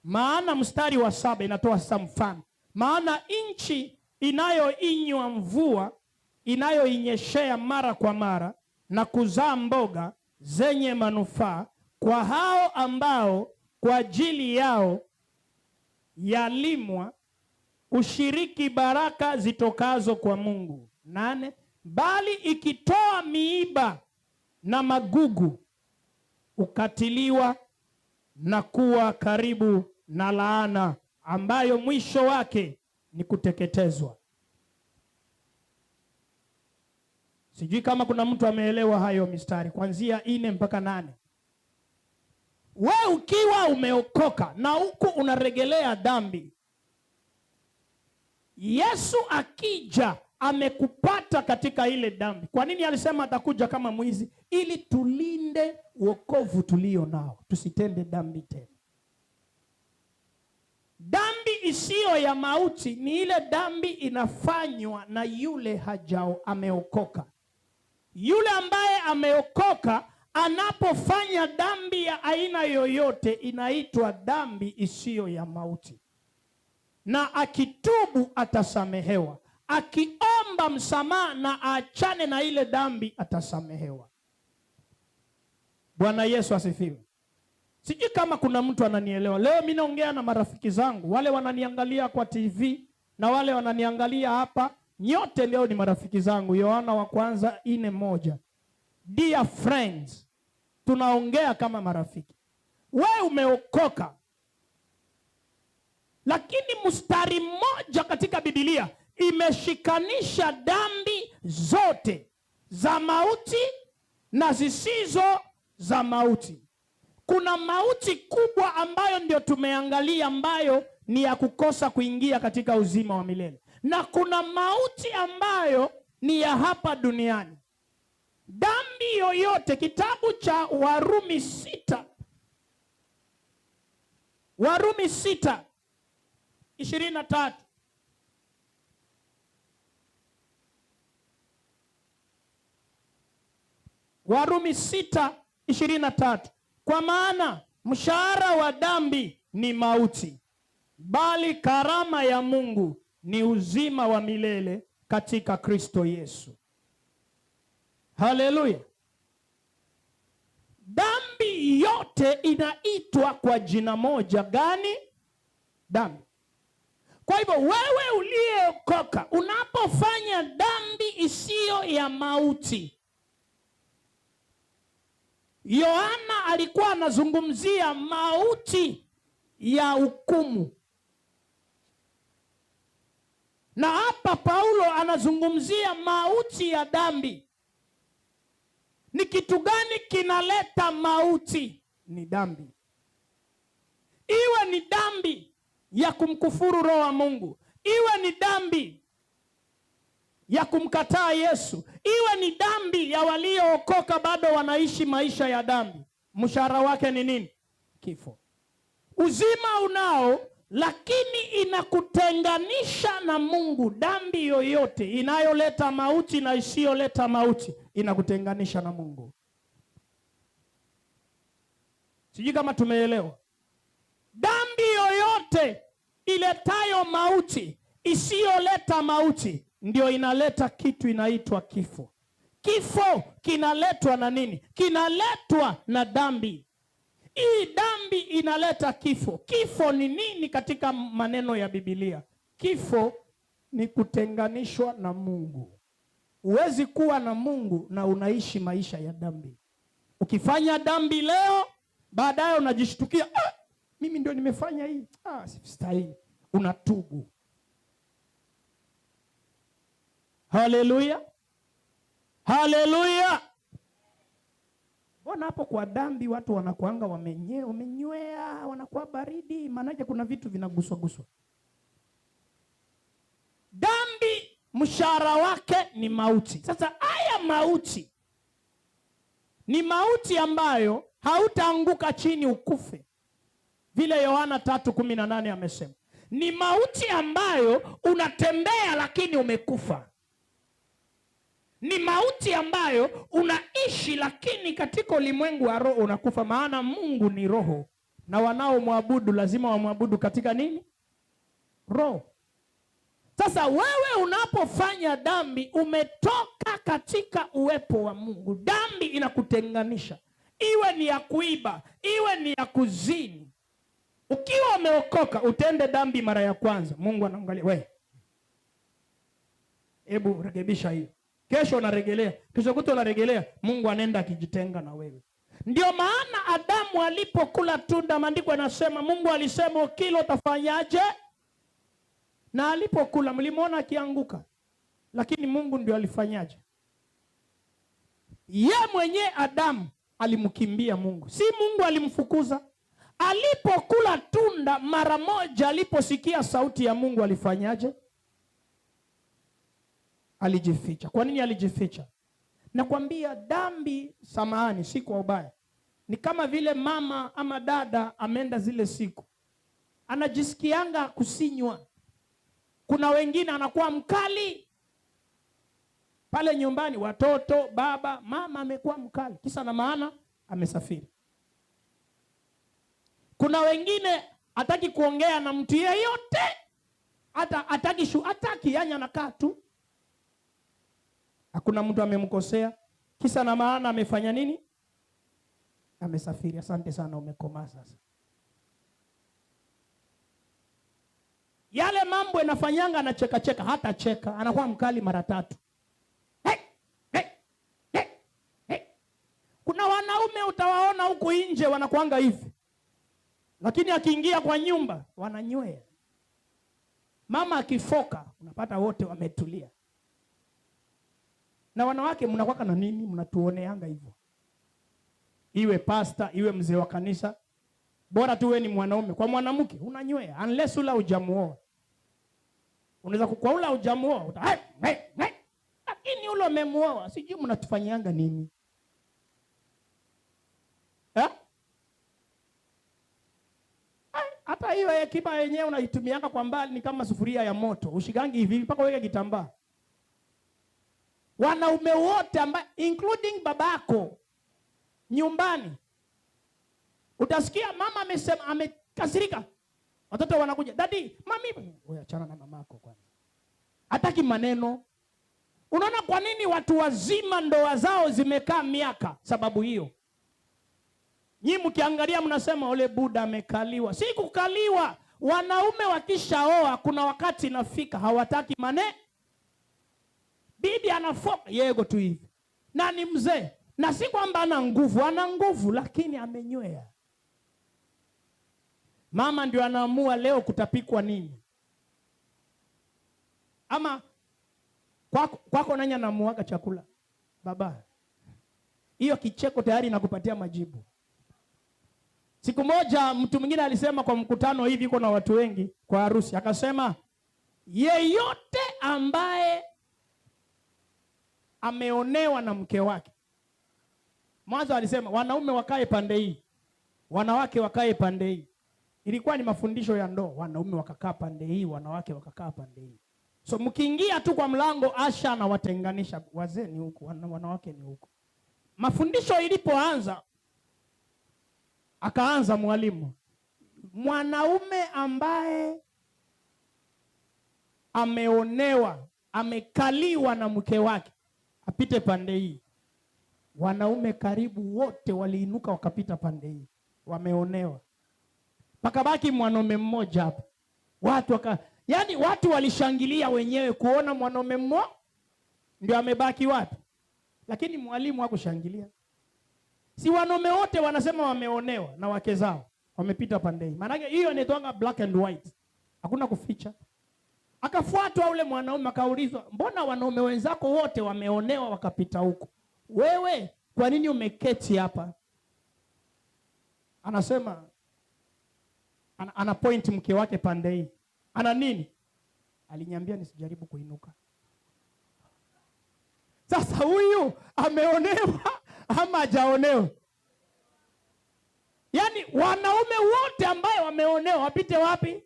Maana mstari wa 7 inatoa sasa mfano. Maana nchi inayoinywa mvua inayoinyeshea mara kwa mara na kuzaa mboga zenye manufaa kwa hao ambao kwa ajili yao yalimwa, ushiriki baraka zitokazo kwa Mungu. 8, bali ikitoa miiba na magugu, ukatiliwa na kuwa karibu na laana, ambayo mwisho wake ni kuteketezwa. Sijui kama kuna mtu ameelewa hayo mistari kuanzia 4 mpaka 8. Wewe ukiwa umeokoka na huku unaregelea dhambi, Yesu akija amekupata katika ile dhambi. Kwa nini alisema atakuja kama mwizi? Ili tulinde wokovu tulio nao, tusitende dhambi tena. Dhambi isiyo ya mauti ni ile dhambi inafanywa na yule ameokoka. Yule ambaye ameokoka anapofanya dhambi ya aina yoyote inaitwa dhambi isiyo ya mauti, na akitubu atasamehewa. Akiomba msamaha na aachane na ile dhambi atasamehewa. Bwana Yesu asifiwe. Sijui kama kuna mtu ananielewa. Leo mimi naongea na marafiki zangu, wale wananiangalia kwa TV na wale wananiangalia hapa, nyote leo ni marafiki zangu. Yohana wa kwanza 4:1. Dear friends, tunaongea kama marafiki. Wewe umeokoka, lakini mstari mmoja katika Biblia imeshikanisha dhambi zote za mauti na zisizo za mauti. Kuna mauti kubwa ambayo ndio tumeangalia, ambayo ni ya kukosa kuingia katika uzima wa milele, na kuna mauti ambayo ni ya hapa duniani. Dhambi yoyote, kitabu cha Warumi 6, Warumi 6:23. Warumi 6:23. Kwa maana mshahara wa dhambi ni mauti, bali karama ya Mungu ni uzima wa milele katika Kristo Yesu. Haleluya. Dhambi yote inaitwa kwa jina moja gani? Dhambi. Kwa hivyo wewe uliyeokoka, unapofanya dhambi isiyo ya mauti, Yohana alikuwa anazungumzia mauti ya hukumu, na hapa Paulo anazungumzia mauti ya dhambi. Ni kitu gani kinaleta mauti? Ni dhambi. Iwe ni dhambi ya kumkufuru Roho wa Mungu, iwe ni dhambi ya kumkataa Yesu, iwe ni dhambi ya waliookoka bado wanaishi maisha ya dhambi, mshahara wake ni nini? Kifo. Uzima unao, lakini inakutenganisha na Mungu. Dhambi yoyote inayoleta mauti na isiyoleta mauti inakutenganisha na Mungu. Sijui kama tumeelewa. Dhambi yoyote iletayo mauti, isiyoleta mauti, ndio inaleta kitu inaitwa kifo. Kifo kinaletwa na nini? Kinaletwa na dhambi. Hii dhambi inaleta kifo. Kifo ni nini katika maneno ya Biblia? Kifo ni kutenganishwa na Mungu. Huwezi kuwa na Mungu na unaishi maisha ya dhambi. Ukifanya dhambi leo, baadaye unajishtukia, mimi ndio nimefanya hii. Sistahili. Unatubu. Haleluya. Haleluya. Mbona hapo kwa dhambi watu wanakuanga wamenywea, wanakuwa baridi, maanake kuna vitu vinaguswa. Dhambi mshahara wake ni mauti. Sasa haya mauti ni mauti ambayo hautaanguka chini ukufe. Vile Yohana 3:18 amesema. Ni mauti ambayo unatembea lakini umekufa. Ni mauti ambayo unaishi lakini katika ulimwengu wa roho unakufa, maana Mungu ni roho na wanaomwabudu lazima wamwabudu katika nini? Roho. Sasa wewe unapofanya dhambi umetoka katika uwepo wa Mungu. Dhambi inakutenganisha. Iwe ni ya kuiba, iwe ni ya kuzini. Ukiwa umeokoka utende dhambi mara ya kwanza, Mungu anaangalia, hebu rekebisha hiyo. Kesho unarejelea, kesho kutwa unarejelea, Mungu anaenda akijitenga na wewe. Ndio maana Adamu alipokula tunda, maandiko yanasema Mungu alisema ukila utafanyaje? Na alipokula mlimuona akianguka. Lakini Mungu ndio alifanyaje? Ye mwenye Adamu alimkimbia Mungu. Si Mungu alimfukuza. Alipokula tunda mara moja, aliposikia sauti ya Mungu alifanyaje? Alijificha. Kwa nini alijificha? Nakwambia dhambi, samahani, si kwa ubaya, ni kama vile mama ama dada ameenda zile siku, anajisikianga kusinywa. Kuna wengine anakuwa mkali pale nyumbani, watoto, baba, mama amekuwa mkali, kisa na maana amesafiri. Kuna wengine hataki kuongea na mtu yeyote, hata hataki yanya nakaa tu. Hakuna mtu amemkosea, kisa na maana amefanya nini? Amesafiri. Asante sana, umekomaa sasa. Yale mambo yanafanyanga anacheka, hata cheka anakuwa mkali mara 3. Kuna wanaume utawaona huko nje wanakuanga hivi, lakini akiingia kwa nyumba wananywea. Mama akifoka unapata wote wametulia. Na wanawake mnakwaka na nini? Mnatuoneanga hivyo. Iwe pasta, iwe mzee wa kanisa, bora tu wewe ni mwanaume. Kwa mwanamke unanywea unless ula hujamuoa. Unaweza kwa ula hujamuoa lakini ule umemuoa, sijui mnatufanyianga nini? Hata hiyo hekima yenyewe unaitumianga kwa mbali, ni kama sufuria ya moto. Ushigangi hivi mpaka weke kitambaa. Wanaume wote ambao including babako nyumbani, utasikia mama amesema, amekasirika, watoto wanakuja, daddy, mami, wewe achana na mamako kwanza. Hataki maneno, Unaona kwa nini watu wazima ndoa zao zimekaa miaka? Sababu hiyo. Nyinyi mkiangalia mnasema ole Buda amekaliwa. Si kukaliwa. Wanaume wakishaoa kuna wakati inafika hawataki bibi anafoka yego tu hivi. Na ni mzee. Na si kwamba ana nguvu lakini amenywea. Mama ndio anaamua leo kutapikwa nini. Ama kwako nani anamuaga chakula? Baba. Hiyo kicheko tayari nakupatia majibu. Siku moja mtu mwingine alisema kwa mkutano hivi, iko na watu wengi kwa harusi, akasema yeyote ambaye ameonewa na mke wake. Mwanzo alisema wanaume wakae pande hii, wanawake wakae pande hii. Ilikuwa ni mafundisho ya ndoa, wanaume wakakaa pande hii, wanawake wakakaa pande hii. So mkiingia tu kwa mlango Asha na watenganisha, wazee ni huku, wanawake ni huku. Mafundisho ilipoanza akaanza mwalimu, mwanaume ambaye ameonewa, amekaliwa na mke wake apite pande hii. Wanaume karibu wote waliinuka wakapita pande hii, wameonewa. Pakabaki mwanaume mmoja hapo. Watu walishangilia wenyewe kuona mwanaume mmoja ndio amebaki wapi. Lakini mwalimu hakushangilia. Si wanaume wote wanasema wameonewa na wake zao, wamepita pande hii. Maana hiyo inaitwa black and white. Hakuna kuficha. Akafuatwa ule mwanaume akaulizwa, "Mbona wanaume wenzako wote wameonewa wakapita huko? Wewe kwa nini umeketi hapa?" Anasema ana point mke wake pande hii. Ana nini? Aliniambia nisijaribu kuinuka. Sasa huyu ameonewa ama hajaonewa? Yaani wanaume wote ambao wameonewa wapite wapi?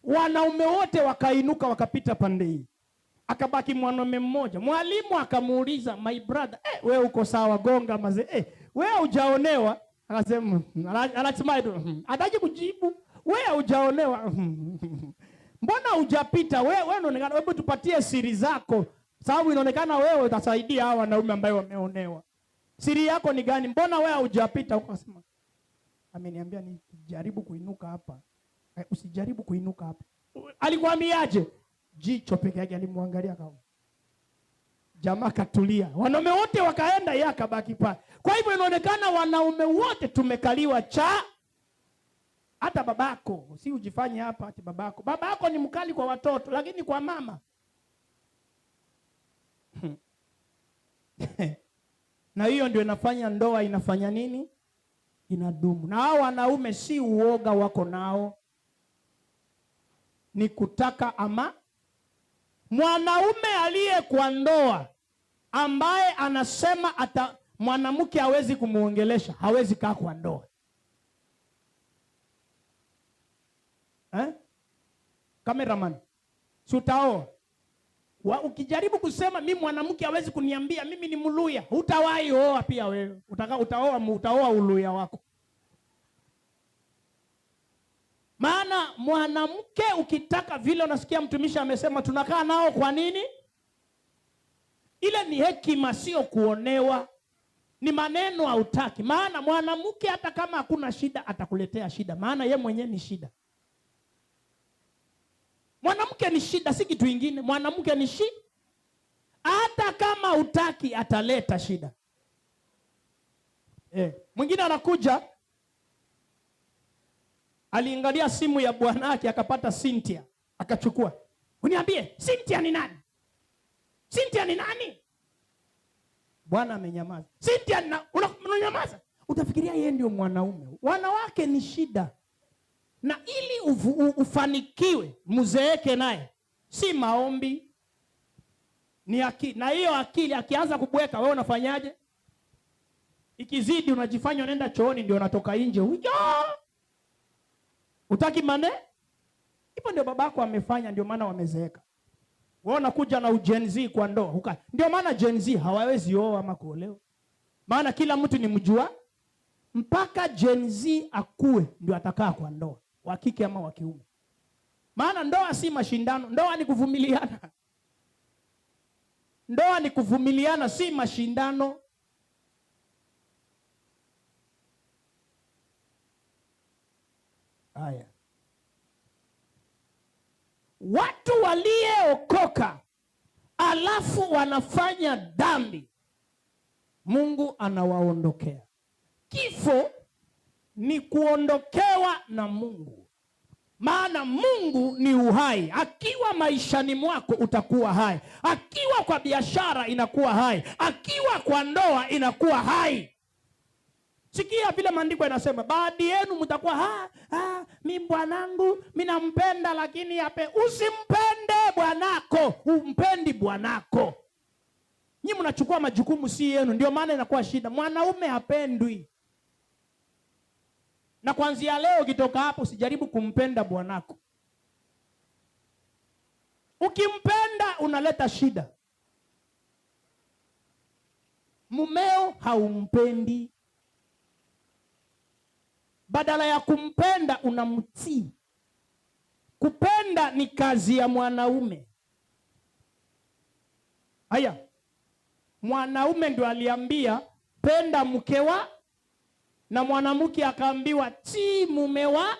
Wanaume wote wakainuka wakapita pande hii. Akabaki mwanaume mmoja. Mwalimu akamuuliza, "My brother, wewe uko sawa, gonga mazee. Wewe hujaonewa?" Akasema, anasema hataji kujibu. "Wewe hujaonewa." "Mbona hujapita? Wewe unaonekana, hebu tupatie siri zako. Sababu inaonekana wewe utasaidia hawa wanaume ambao wameonewa. Siri yako ni gani? Mbona wewe hujapita?" Ukasema, "Ameniambia nijaribu kuinuka hapa." "Usijaribu kuinuka hapa." Alikwambiaje? Jicho peke yake alimwangalia kama. Jamaa katulia. Wanaume wote wakaenda, yeye akabaki pale. Kwa hivyo inaonekana wanaume wote tumekaliwa hata babako, si ujifanye hapa ati babako. Babako ni mkali kwa watoto, lakini kwa mama na hiyo ndio inafanya ndoa inafanya nini? Inadumu. Na hao wanaume si uoga wako nao, ni kutaka mwanaume aliye kwa ndoa ambaye anasema mwanamke hawezi kumuongelesha, hawezi kaa kwa ndoa. Cameraman, si utaoa? Ukijaribu kusema mimi mwanamke hawezi kuniambia mimi ni Mluya, hutawahi oa pia wewe. Utaoa uluya wako. Maana mwanamke ukitaka vile, unasikia mtumishi amesema tunakaa nao kwa nini? Ile ni hekima, sio kuonewa. Ni maneno hautaki. Maana mwanamke hata kama hakuna shida atakuletea shida, maana ye mwenyewe ni shida. Mwanamke ni shida, si kitu kingine. Mwanamke ni shida. Hata kama hutaki ataleta shida. Mwingine anakuja, aliangalia simu ya bwanake akapata Cynthia, akachukua. "Uniambie, Cynthia ni nani? Cynthia ni nani?" Bwana amenyamaza. "Cynthia unanyamaza." Utafikiria yeye ndio mwanaume. Wanawake ni shida. Na ili ufanikiwe, mzeeke naye, si maombi, ni akili. Na hiyo akili akianza kubweka, wewe unafanyaje? Ikizidi unajifanya unaenda chooni, ndio unatoka nje. Utaki mane? Ipo ndio babako amefanya, ndio maana wamezeeka. Wewe unakuja na Gen Z kwa ndoa. Ndio maana Gen Z hawawezi oa ama kuolewa. Maana kila mtu ni mjua. Mpaka Gen Z akue ndio atakaa kwa ndoa, wa kike ama wa kiume. Maana ndoa si mashindano, ndoa ni kuvumiliana. Ndoa ni kuvumiliana, si mashindano. Haya, watu waliokoka alafu wanafanya dhambi, Mungu anawaondokea. Kifo ni kuondokewa na Mungu, maana Mungu ni uhai. Akiwa maishani mwako utakuwa hai, akiwa kwa biashara inakuwa hai, akiwa kwa ndoa inakuwa hai. Sikia vile maandiko yanasema, baadhi yenu mtakuwa mimi bwanangu mimi nampenda, lakini usimpende bwanako, umpendi bwanako. Nyinyi mnachukua majukumu si yenu, ndio maana inakuwa shida. Mwanaume hapendwi. Na kuanzia leo ukitoka hapo usijaribu kumpenda bwanako. Ukimpenda unaleta shida. Mumeo haumpendi, badala ya kumpenda unamtii. Kupenda ni kazi ya mwanaume. Haya, mwanaume ndio aliambia penda mkewa, na mwanamke akaambiwa tii mumewa.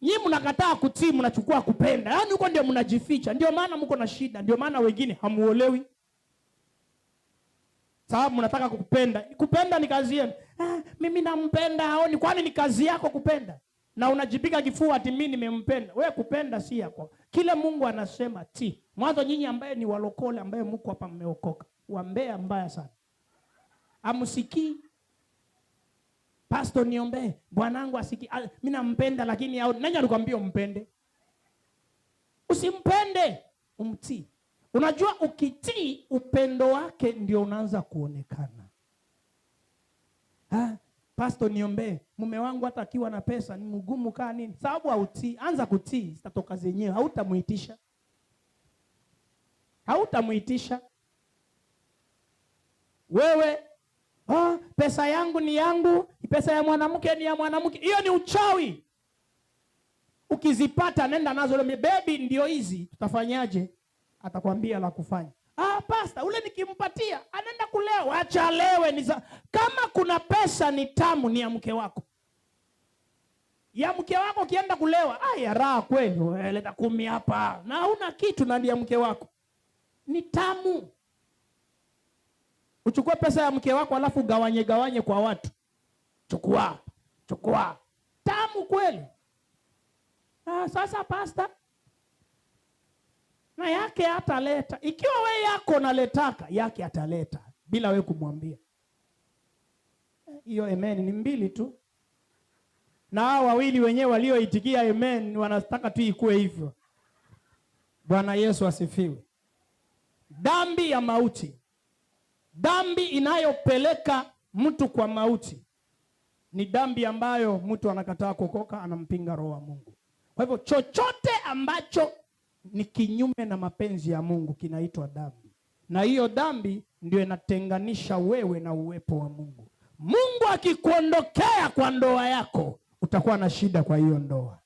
Nyinyi mnakataa kutii, mnachukua kupenda. Yaani huko ndio mnajificha. Ndio maana mko na shida, ndio maana wengine hamuolewi. Sababu mnataka kukupenda. Kupenda ni kazi yenu. Mimi nampenda haoni, kwani ni kazi yako kupenda? Na unajipiga kifua ati mimi nimempenda. Wewe kupenda si yako. Kile Mungu anasema ti. Mwanzo nyinyi ambaye ni walokole, ambaye mko hapa mmeokoka, wambea mbaya sana. Amusikii. Pastor niombe, bwanangu asiki, mimi nampenda lakini nani alikwambia umpende? Usimpende, umtii. Unajua ukitii upendo wake ndio unaanza kuonekana. Pastor niombe, mume wangu hata akiwa na pesa ni mgumu kaa nini? Sababu hautii. Anza kutii, zitatoka zenyewe. Hautamuitisha. Hautamuitisha. Wewe pesa yangu ni yangu, pesa ya mwanamke ni ya mwanamke. Hiyo ni uchawi. Ukizipata nenda nazo leo, baby ndio hizi, tutafanyaje? Atakwambia la kufanya. Pastor, ule nikimpatia anaenda kulewa. Acha lewe. Kama kuna pesa ni tamu, ni ya mke wako. Ya mke wako kienda kulewa, ya raha kweli. Leta 10 hapa. Na huna kitu na ya mke wako. Ni tamu. Uchukue pesa ya mke wako alafu gawanye kwa watu. Chukua. Tamu kweli. Sasa pastor, na yake ataleta. Ikiwa we yako naletaka, yake ataleta bila we kumwambia. Hiyo amen ni mbili tu. Na hao wawili wenyewe walioitikia amen wanataka tu ikue hivyo. Bwana Yesu asifiwe. Dhambi ya mauti. Dhambi inayopeleka mtu kwa mauti ni dhambi ambayo mtu anakataa kuokoka, anampinga roho wa Mungu. Kwa hivyo chochote ambacho ni kinyume na mapenzi ya Mungu kinaitwa dhambi. Na hiyo dhambi ndio inatenganisha wewe na uwepo wa Mungu. Mungu akikuondokea kwa ndoa yako, utakuwa na shida kwa hiyo ndoa.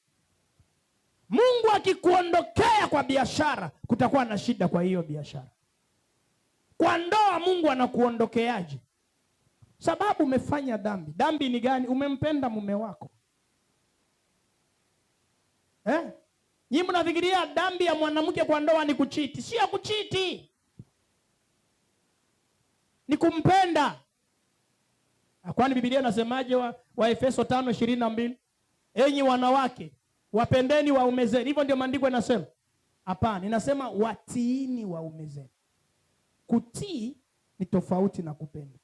Mungu akikuondokea kwa biashara, kutakuwa na shida kwa hiyo biashara. Kwa ndoa Mungu anakuondokeaje? Sababu umefanya dhambi. Dhambi ni gani? Umempenda mume wako. Nyinyi mnafikiria dhambi ya mwanamke kwa ndoa ni kuchiti. Sio kuchiti. Ni kumpenda. Kwani Biblia inasemaje wa Efeso 5:22? Enyi wanawake, wapendeni waume zenu. Hivyo ndio maandiko yanasema? Hapana, inasema watiini waume zenu. Kutii ni tofauti na kupenda.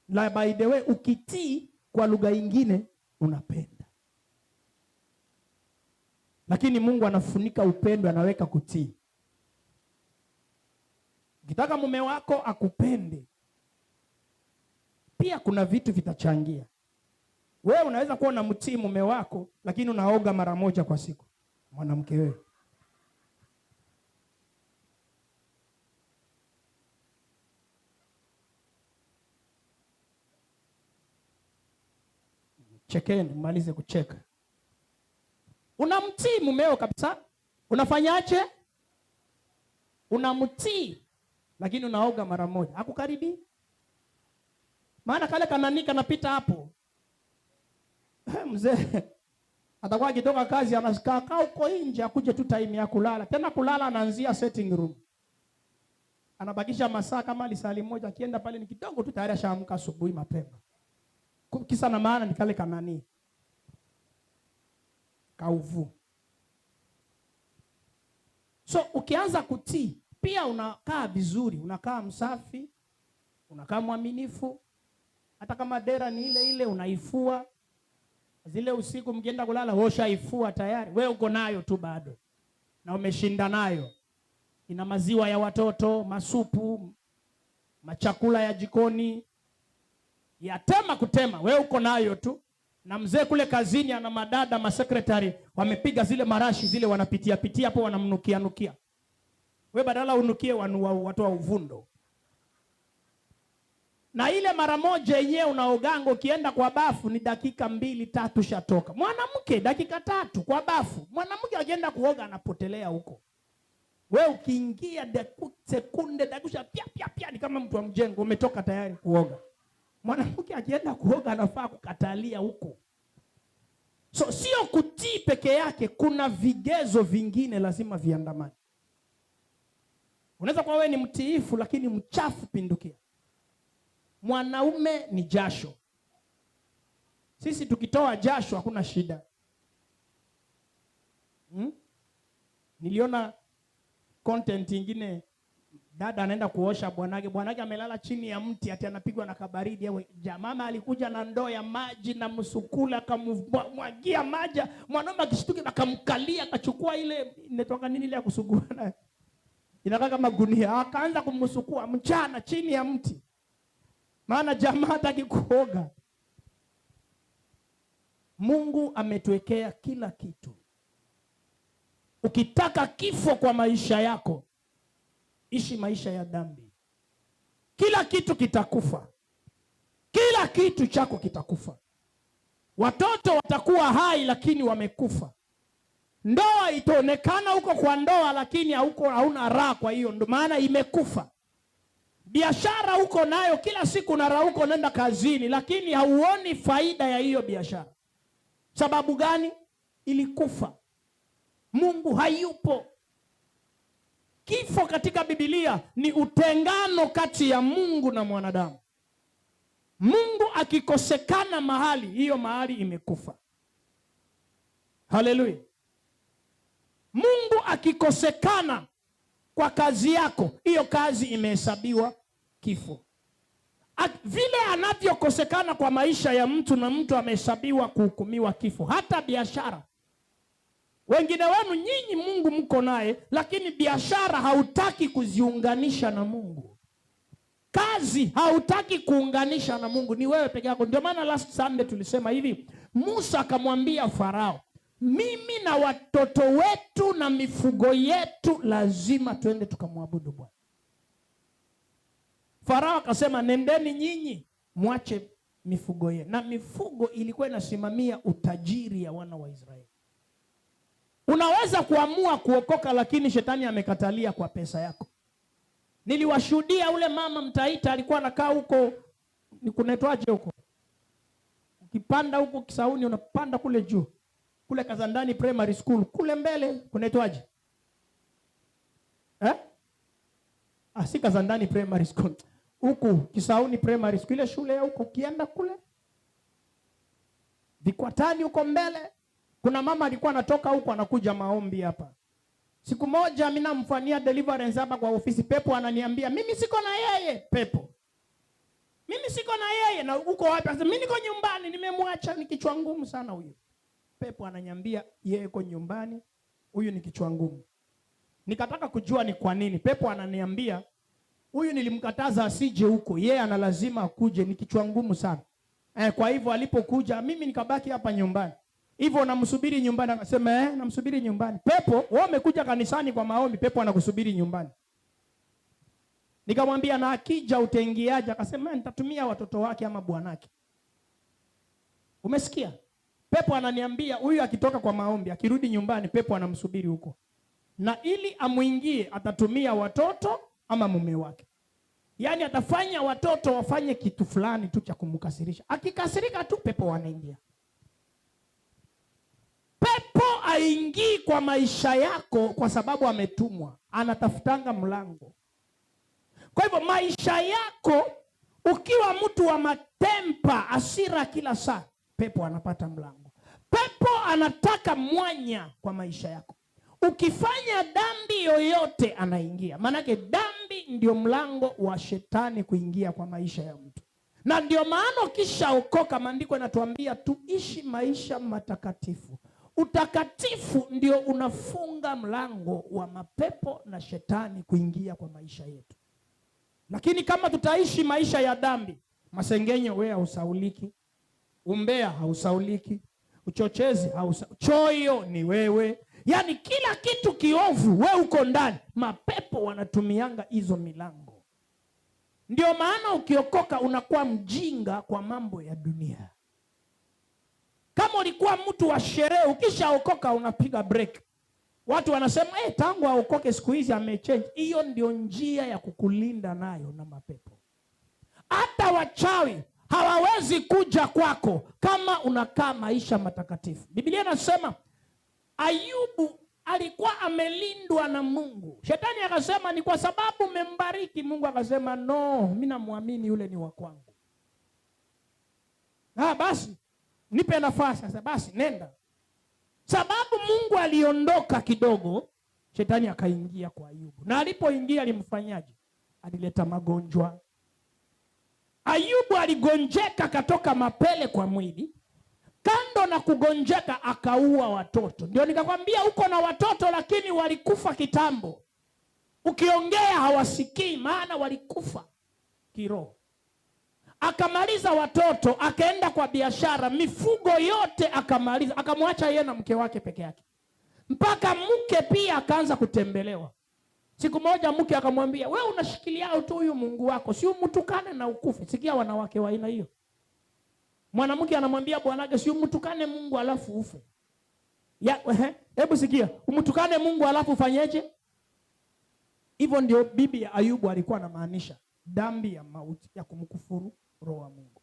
La, by the way, ukitii kwa lugha nyingine unapenda. Lakini Mungu anafunika upendo, anaweka kutii. Ukitaka mume wako akupende, pia kuna vitu vitachangia. Wewe unaweza kuwa unamtii mume wako, lakini unaoga mara moja kwa siku. Mwanamke wewe. Chekeni, malize kucheka. Unamtii mumeo kabisa. Unafanyaje? Unamtii. lakini unaoga mara moja, hakukaribii. Maana kale kanani kanapita hapo. Mzee atakuwa akitoka kazi anakaa huko nje, akuje tu time ya kulala. Tena kulala anaanzia sitting room. Anabakisha masaa kama lisali moja, akienda pale ni kidogo tu tayari ashaamka asubuhi mapema. Kisa na maana ni kale kanani kauvu. So ukianza kutii pia unakaa vizuri, unakaa msafi, unakaa mwaminifu. Hata kama dera ni ile ile unaifua. Zile usiku mkienda kulala osha ifua tayari. Wewe uko nayo tu bado. Na umeshinda nayo. Ina maziwa ya watoto, masupu, machakula ya jikoni. Yatema kutema, wewe uko nayo tu. Na mzee kule kazini ana madada, masekretari, wamepiga zile marashi zile wanapitia hapo wanamnukia nukia. Wewe badala unukie watu wa uvundo. Na ile mara moja yenyewe unaoganga, ukienda kwa bafu ni dakika 2-3 shatoka. Mwanamke dakika 3 kwa bafu. Mwanamke akienda kuoga anapotelea huko. Wewe ukiingia sekunde dakika pia ni kama mtu wa mjengo umetoka tayari kuoga. Mwanamke akienda kuoga anafaa kukatalia huko. So sio kutii peke yake, kuna vigezo vingine lazima viandamane. Unaweza kuwa wewe ni mtiifu lakini mchafu pindukia. Mwanaume ni jasho. Sisi tukitoa jasho hakuna shida. Niliona content ingine, dada anaenda kuosha bwanake amelala chini ya mti ati anapigwa na kabaridi. Mama alikuja na ndoo ya maji na msukula akamwagia maji. Mwanaume akishtuka akamkalia, akachukua ile inatoka nini ile ya kusugua na inakaa kama gunia, akaanza kumsukua mchana chini ya mti. Maana jamaa hataki kuoga. Mungu ametuwekea kila kitu. Ukitaka kifo kwa maisha yako, ishi maisha ya dhambi. Kila kitu kitakufa. Kila kitu chako kitakufa. Watoto watakuwa hai lakini wamekufa. Ndoa itaonekana huko kwa ndoa lakini hauna raha, kwa hiyo ndo maana imekufa. Biashara uko nayo kila siku na raha, uko nenda kazini lakini hauoni faida ya hiyo biashara. Sababu gani? Ilikufa. Mungu hayupo. Kifo katika Biblia ni utengano kati ya Mungu na mwanadamu. Mungu akikosekana mahali, hiyo mahali imekufa. Haleluya. Mungu akikosekana kwa kazi yako, hiyo kazi imehesabiwa kifo. Vile anavyokosekana kwa maisha ya mtu, na mtu amehesabiwa kuhukumiwa kifo. Hata biashara. Wengine wenu nyinyi Mungu mko naye, lakini biashara hautaki kuziunganisha na Mungu. Kazi hautaki kuunganisha na Mungu, ni wewe peke yako. Ndio maana last Sunday tulisema hivi, Musa akamwambia Farao, mimi na watoto wetu na mifugo yetu lazima twende tukamwabudu Bwana. Farao akasema, nendeni nyinyi mwache mifugo yenu. Na mifugo ilikuwa inasimamia utajiri ya wana wa Israeli. Unaweza kuamua kuokoka lakini shetani amekatalia kwa pesa yako. Niliwashuhudia ule mama Mtaita alikuwa anakaa huko, kunaitwaje huko? Ukipanda huko Kisauni unapanda kule juu. Kule Kazandani Primary School kule mbele kunaitwaje? Si Kazandani Primary School. Huku Kisauni Primary School, ile shule ya huko kienda kule Vikwatani huko mbele. Kuna mama alikuwa anatoka huko anakuja maombi hapa. Siku moja mimi namfanyia deliverance hapa kwa ofisi, pepo ananiambia, mimi siko na yeye. Pepo, mimi siko na yeye. Na uko wapi? Mimi niko nyumbani, nimemwacha, ni kichwa ngumu sana huyu. Pepo ananiambia yeye yuko nyumbani, huyu ni kichwa ngumu. Nikataka kujua ni kwa nini. Pepo ananiambia huyu nilimkataza asije huko, yeye ana lazima akuje, ni kichwa ngumu sana. Kwa hivyo alipokuja mimi nikabaki hapa nyumbani. Hivyo namsubiri nyumbani. Akasema namsubiri nyumbani. Pepo, wewe umekuja kanisani kwa maombi, pepo anakusubiri nyumbani. Nikamwambia, na akija utaingiaje? Akasema nitatumia watoto wake ama bwanake. Umesikia? Pepo ananiambia huyu akitoka kwa maombi, akirudi nyumbani, pepo anamsubiri huko. Na ili amuingie atatumia watoto ama mume wake. Yaani atafanya watoto wafanye kitu fulani tu cha kumkasirisha. Akikasirika tu pepo wanaingia. Pepo haingii kwa maisha yako kwa sababu ametumwa. Anatafutanga mlango. Kwa hivyo maisha yako ukiwa mtu wa matempa, hasira kila saa, pepo anapata mlango. Pepo anataka mwanya kwa maisha yako. Ukifanya dhambi yoyote anaingia. Maanake dhambi ndio mlango wa shetani kuingia kwa maisha ya mtu. Na ndio maana ukishaokoka, maandiko yanatuambia tuishi maisha matakatifu. Utakatifu ndio unafunga mlango wa mapepo na shetani kuingia kwa maisha yetu. Lakini kama tutaishi maisha ya dhambi, masengenyo wewe hausauliki, umbea hausauliki, uchochezi choyo ni wewe. Yaani kila kitu kiovu wewe uko ndani. Mapepo wanatumianga hizo milango. Ndio maana ukiokoka unakuwa mjinga kwa mambo ya dunia. Kama ulikuwa mtu wa sherehe, ukishaokoka unapiga break. Watu wanasema tangu aokoke siku hizi amechange. Hiyo ndio njia ya kukulinda nayo na mapepo. Hata wachawi hawawezi kuja kwako kama unakaa maisha matakatifu. Biblia inasema Ayubu alikuwa amelindwa na Mungu. Shetani akasema ni kwa sababu umembariki. Mungu akasema no, mimi namwamini yule ni wa kwangu. Basi nipe nafasi sasa, basi nenda. Sababu Mungu aliondoka kidogo, shetani akaingia kwa Ayubu. Na alipoingia alimfanyaje? Alileta magonjwa. Ayubu aligonjeka, katoka mapele kwa mwili. Kando na kugonjeka akaua watoto. Ndio nikakwambia uko na watoto lakini walikufa kitambo. Ukiongea hawasikii maana walikufa kiroho. Akamaliza watoto, akaenda kwa biashara, mifugo yote akamaliza, akamwacha yeye na mke wake peke yake. Mpaka mke pia akaanza kutembelewa. Siku moja mke akamwambia, wewe unashikilia tu huyu Mungu wako, si umtukane na ukufe. Sikia wanawake wa aina hiyo. Mwanamke anamwambia bwanake, si umtukane Mungu alafu ufe. Hebu sikia, umtukane Mungu alafu ufanyeje? Hivyo ndio bibi ya Ayubu alikuwa anamaanisha, dhambi ya mauti ya kumkufuru roho wa Mungu.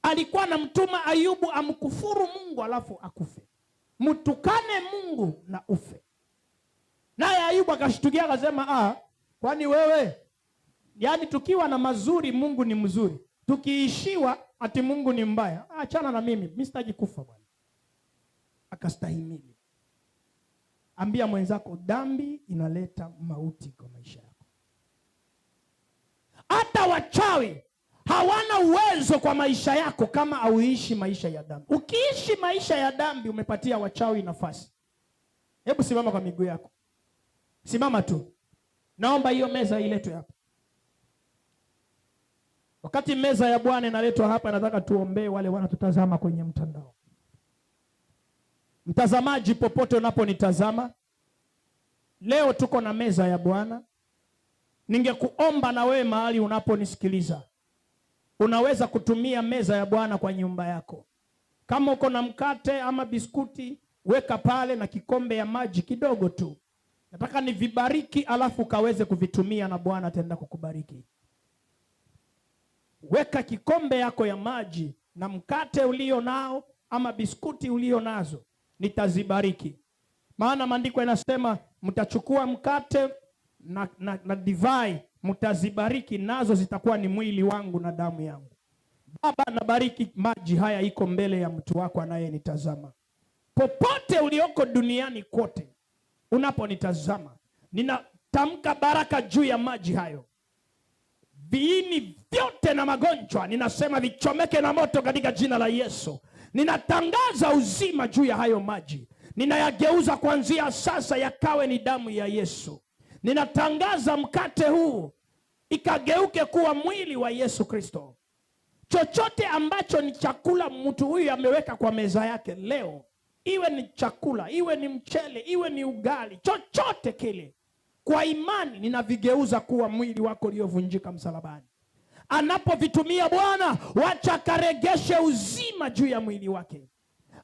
Alikuwa anamtuma Ayubu amkufuru Mungu alafu akufe. Mtukane Mungu na ufe. Naye Ayubu akashtukia akasema, kwani wewe, yaani tukiwa na mazuri Mungu ni mzuri, tukiishiwa ati Mungu ni mbaya. Achana na mimi sitaji kufa bwana. Akastahimili. Ambia mwenzako dhambi inaleta mauti kwa maisha yako. Hata wachawi hawana uwezo kwa maisha yako kama auishi maisha ya dhambi. Ukiishi maisha ya dhambi umepatia wachawi nafasi. Hebu simama kwa miguu yako. Simama tu. Naomba hiyo meza iletwe hapa. Wakati meza ya Bwana inaletwa hapa, nataka tuombee wale wanatutazama kwenye mtandao. Mtazamaji popote unaponitazama, leo tuko na meza ya Bwana. Ningekuomba na wewe mahali unaponisikiliza, unaweza kutumia meza ya Bwana kwa nyumba yako. Kama uko na mkate ama biskuti, weka pale na kikombe ya maji kidogo tu. Nataka nivibariki alafu kaweze kuvitumia na Bwana ataenda kukubariki. Weka kikombe yako ya maji na mkate ulio nao ama biskuti ulio nazo, nitazibariki. Maana maandiko yanasema mtachukua mkate na divai, mtazibariki, nazo zitakuwa ni mwili wangu na damu yangu. Baba, nabariki maji haya iko mbele ya mtu wako anayenitazama. Popote ulioko duniani kote unaponitazama, ninatamka baraka juu ya maji hayo. Viini vyote na magonjwa ninasema vichomeke na moto katika jina la Yesu. Ninatangaza uzima juu ya hayo maji. Ninayageuza kuanzia sasa yakawe ni damu ya Yesu. Ninatangaza mkate huu ikageuke kuwa mwili wa Yesu Kristo. Chochote ambacho ni chakula mtu huyu ameweka kwa meza yake leo, iwe ni chakula, iwe ni mchele, iwe ni ugali, chochote kile, kwa imani ninavigeuza kuwa mwili wako uliovunjika msalabani. Anapovitumia Bwana, wacha karegeshe uzima juu ya mwili wake,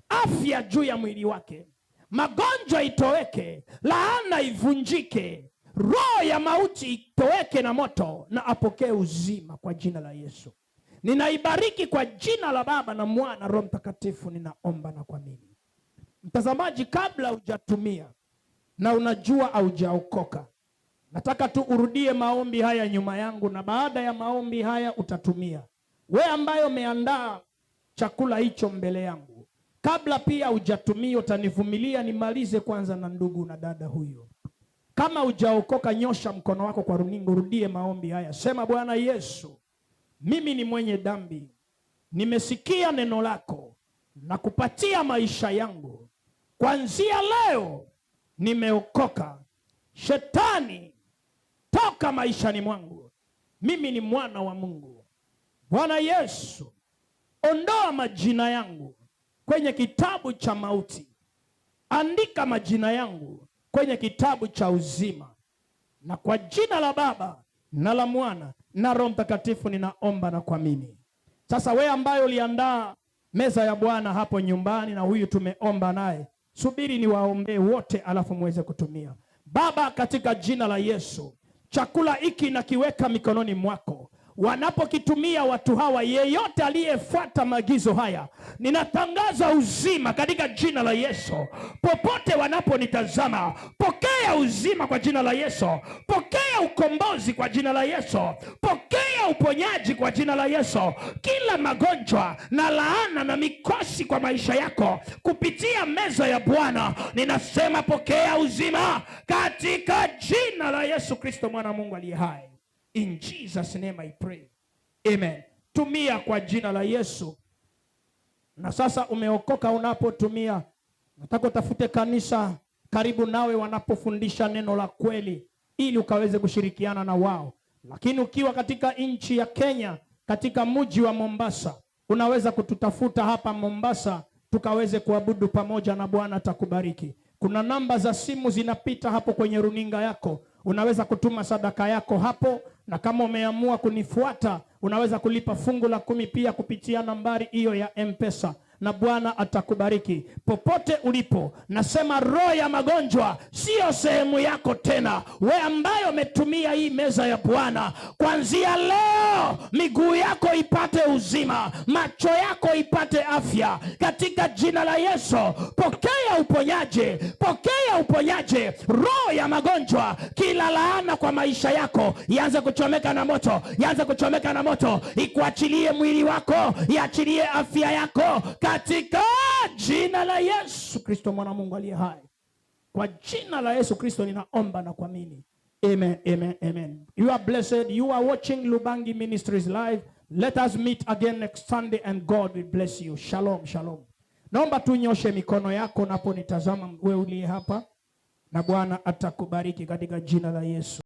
afya juu ya mwili wake, magonjwa itoweke, laana ivunjike, roho ya ya mauti itoweke na moto, na apokee uzima kwa jina la Yesu. Ninaibariki kwa jina la Baba na Mwana Roho Mtakatifu, ninaomba na kuamini. Mtazamaji, kabla hujatumia na unajua haujaokoka, nataka tu urudie maombi haya nyuma yangu, na baada ya maombi haya utatumia. We ambaye umeandaa chakula hicho mbele yangu, kabla pia hujatumia, utanivumilia nimalize kwanza na ndugu na dada huyo. Kama hujaokoka, nyosha mkono wako kwa runinga, urudie maombi haya. Sema, Bwana Yesu, mimi ni mwenye dhambi, nimesikia neno lako na kupatia maisha yangu. Kuanzia leo nimeokoka. Shetani, toka maishani mwangu. Mimi ni mwana wa Mungu. Bwana Yesu, ondoa majina yangu kwenye kitabu cha mauti. Andika majina yangu kwenye kitabu cha uzima. Na kwa jina la Baba na la Mwana na Roho Mtakatifu ninaomba na kuamini. Sasa wewe ambaye uliandaa meza ya Bwana hapo nyumbani na huyu tumeomba naye, subiri ni waombee wote alafu muweze kutumia. Baba, katika jina la Yesu, chakula hiki nakiweka mikononi mwako. Wanapokitumia watu hawa, yeyote aliyefuata maagizo haya, ninatangaza uzima katika jina la Yesu. Popote wanaponitazama, pokea uzima kwa jina la Yesu. Pokea ukombozi kwa jina la Yesu. Pokea uponyaji kwa jina la Yesu. Kila magonjwa na laana na mikosi kwa maisha yako, kupitia meza ya Bwana, ninasema pokea uzima katika jina la Yesu Kristo, mwana wa Mungu aliye hai. In Jesus' name I pray. Amen. Tumia kwa jina la Yesu. Na sasa umeokoka, unapotumia, nataka utafute kanisa karibu nawe wanapofundisha neno la kweli, ili ukaweze kushirikiana na wao. Lakini ukiwa katika nchi ya Kenya, katika mji wa Mombasa, unaweza kututafuta hapa Mombasa, tukaweze kuabudu pamoja na Bwana atakubariki. Kuna namba za simu zinapita hapo kwenye runinga yako. Unaweza kutuma sadaka yako hapo, na kama umeamua kunifuata, unaweza kulipa fungu la 10 pia kupitia nambari hiyo ya M-Pesa, na Bwana atakubariki popote ulipo. Nasema roho ya magonjwa sio sehemu yako tena. We ambaye umetumia hii meza ya Bwana, kuanzia leo miguu yako ipate uzima, macho yako ipate afya katika jina la Yesu. Pokea uponyaji, pokea uponyaji. Roho ya magonjwa, kila laana kwa maisha yako, ianze kuchomeka na moto, ianze kuchomeka na moto. Ikuachilie mwili wako, iachilie afya yako katika jina la Yesu Kristo, mwana Mungu aliye hai. Kwa jina la Yesu Kristo ninaomba na kuamini. Amen, amen, amen. You are blessed. You are watching Lubangi Ministries live. Let us meet again next Sunday and God will bless you. Shalom, shalom. Naomba tunyoshe mikono yako unaponitazama wewe uliye hapa, na Bwana atakubariki katika jina la Yesu.